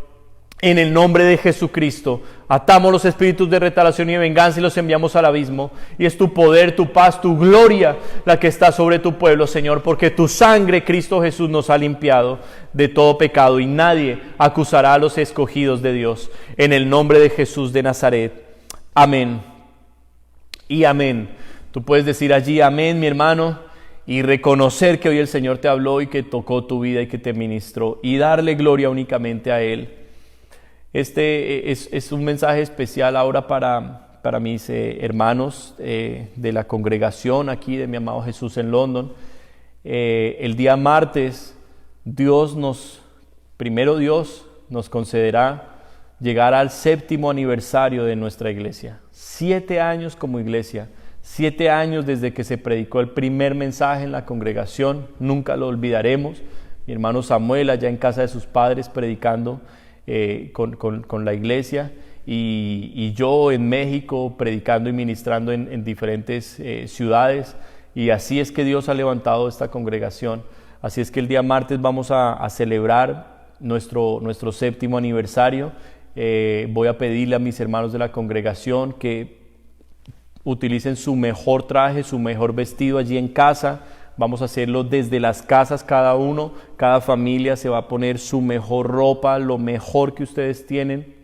En el nombre de Jesucristo, atamos los espíritus de retaliación y de venganza y los enviamos al abismo. Y es tu poder, tu paz, tu gloria la que está sobre tu pueblo, Señor, porque tu sangre, Cristo Jesús, nos ha limpiado de todo pecado y nadie acusará a los escogidos de Dios. En el nombre de Jesús de Nazaret. Amén. Y amén. Tú puedes decir allí, amén, mi hermano, y reconocer que hoy el Señor te habló y que tocó tu vida y que te ministró y darle gloria únicamente a Él. Este es un mensaje especial ahora para mis hermanos de la congregación aquí de mi amado Jesús en London. El día martes, Dios nos concederá llegar al 7º aniversario de nuestra iglesia. 7 años como iglesia, 7 años desde que se predicó el primer mensaje en la congregación, nunca lo olvidaremos. Mi hermano Samuel allá en casa de sus padres predicando con la iglesia y yo en México predicando y ministrando en diferentes ciudades, y así es que Dios ha levantado esta congregación. Así es que el día martes vamos a celebrar nuestro 7º aniversario. Voy a pedirle a mis hermanos de la congregación que utilicen su mejor traje, su mejor vestido allí en casa. Vamos a hacerlo desde las casas cada uno, cada familia se va a poner su mejor ropa, lo mejor que ustedes tienen.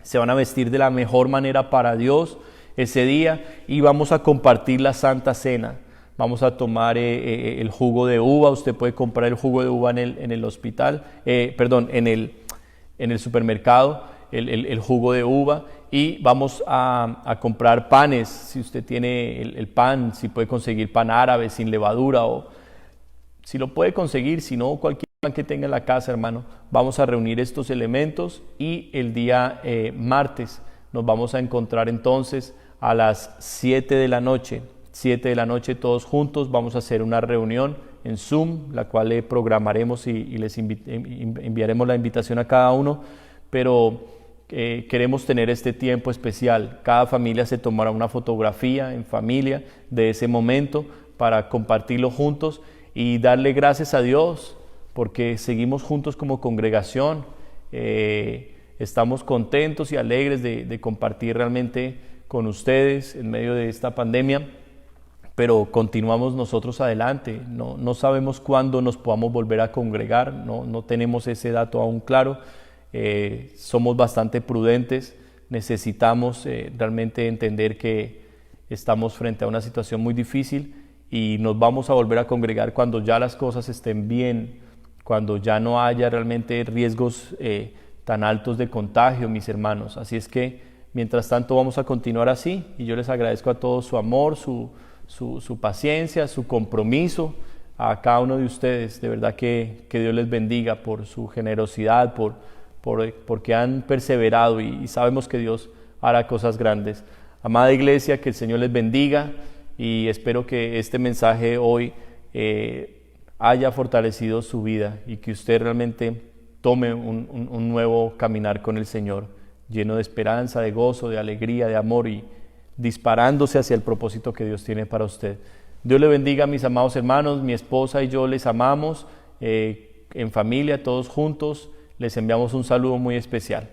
Se van a vestir de la mejor manera para Dios ese día y vamos a compartir la Santa Cena. Vamos a tomar el jugo de uva. Usted puede comprar el jugo de uva en el hospital, en el supermercado, el jugo de uva. Y vamos a comprar panes, si usted tiene el pan, si puede conseguir pan árabe sin levadura, o si lo puede conseguir, si no, cualquier pan que tenga en la casa, hermano. Vamos a reunir estos elementos y el día martes nos vamos a encontrar entonces a las 7 de la noche. 7 de la noche todos juntos, vamos a hacer una reunión en Zoom, la cual programaremos y les enviaremos la invitación a cada uno, pero queremos tener este tiempo especial. Cada familia se tomará una fotografía en familia de ese momento para compartirlo juntos y darle gracias a Dios porque seguimos juntos como congregación. Estamos contentos y alegres de compartir realmente con ustedes en medio de esta pandemia, pero continuamos nosotros adelante. No sabemos cuándo nos podamos volver a congregar, no tenemos ese dato aún claro. Somos bastante prudentes, necesitamos realmente entender que estamos frente a una situación muy difícil y nos vamos a volver a congregar cuando ya las cosas estén bien, cuando ya no haya realmente riesgos tan altos de contagio, mis hermanos. Así es que mientras tanto vamos a continuar así y yo les agradezco a todos su amor, su paciencia, su compromiso, a cada uno de ustedes. De verdad que Dios les bendiga por su generosidad, porque han perseverado y sabemos que Dios hará cosas grandes. Amada iglesia, que el Señor les bendiga y espero que este mensaje hoy haya fortalecido su vida y que usted realmente tome un nuevo caminar con el Señor, lleno de esperanza, de gozo, de alegría, de amor y disparándose hacia el propósito que Dios tiene para usted. Dios le bendiga, mis amados hermanos. Mi esposa y yo les amamos en familia, todos juntos. Les enviamos un saludo muy especial.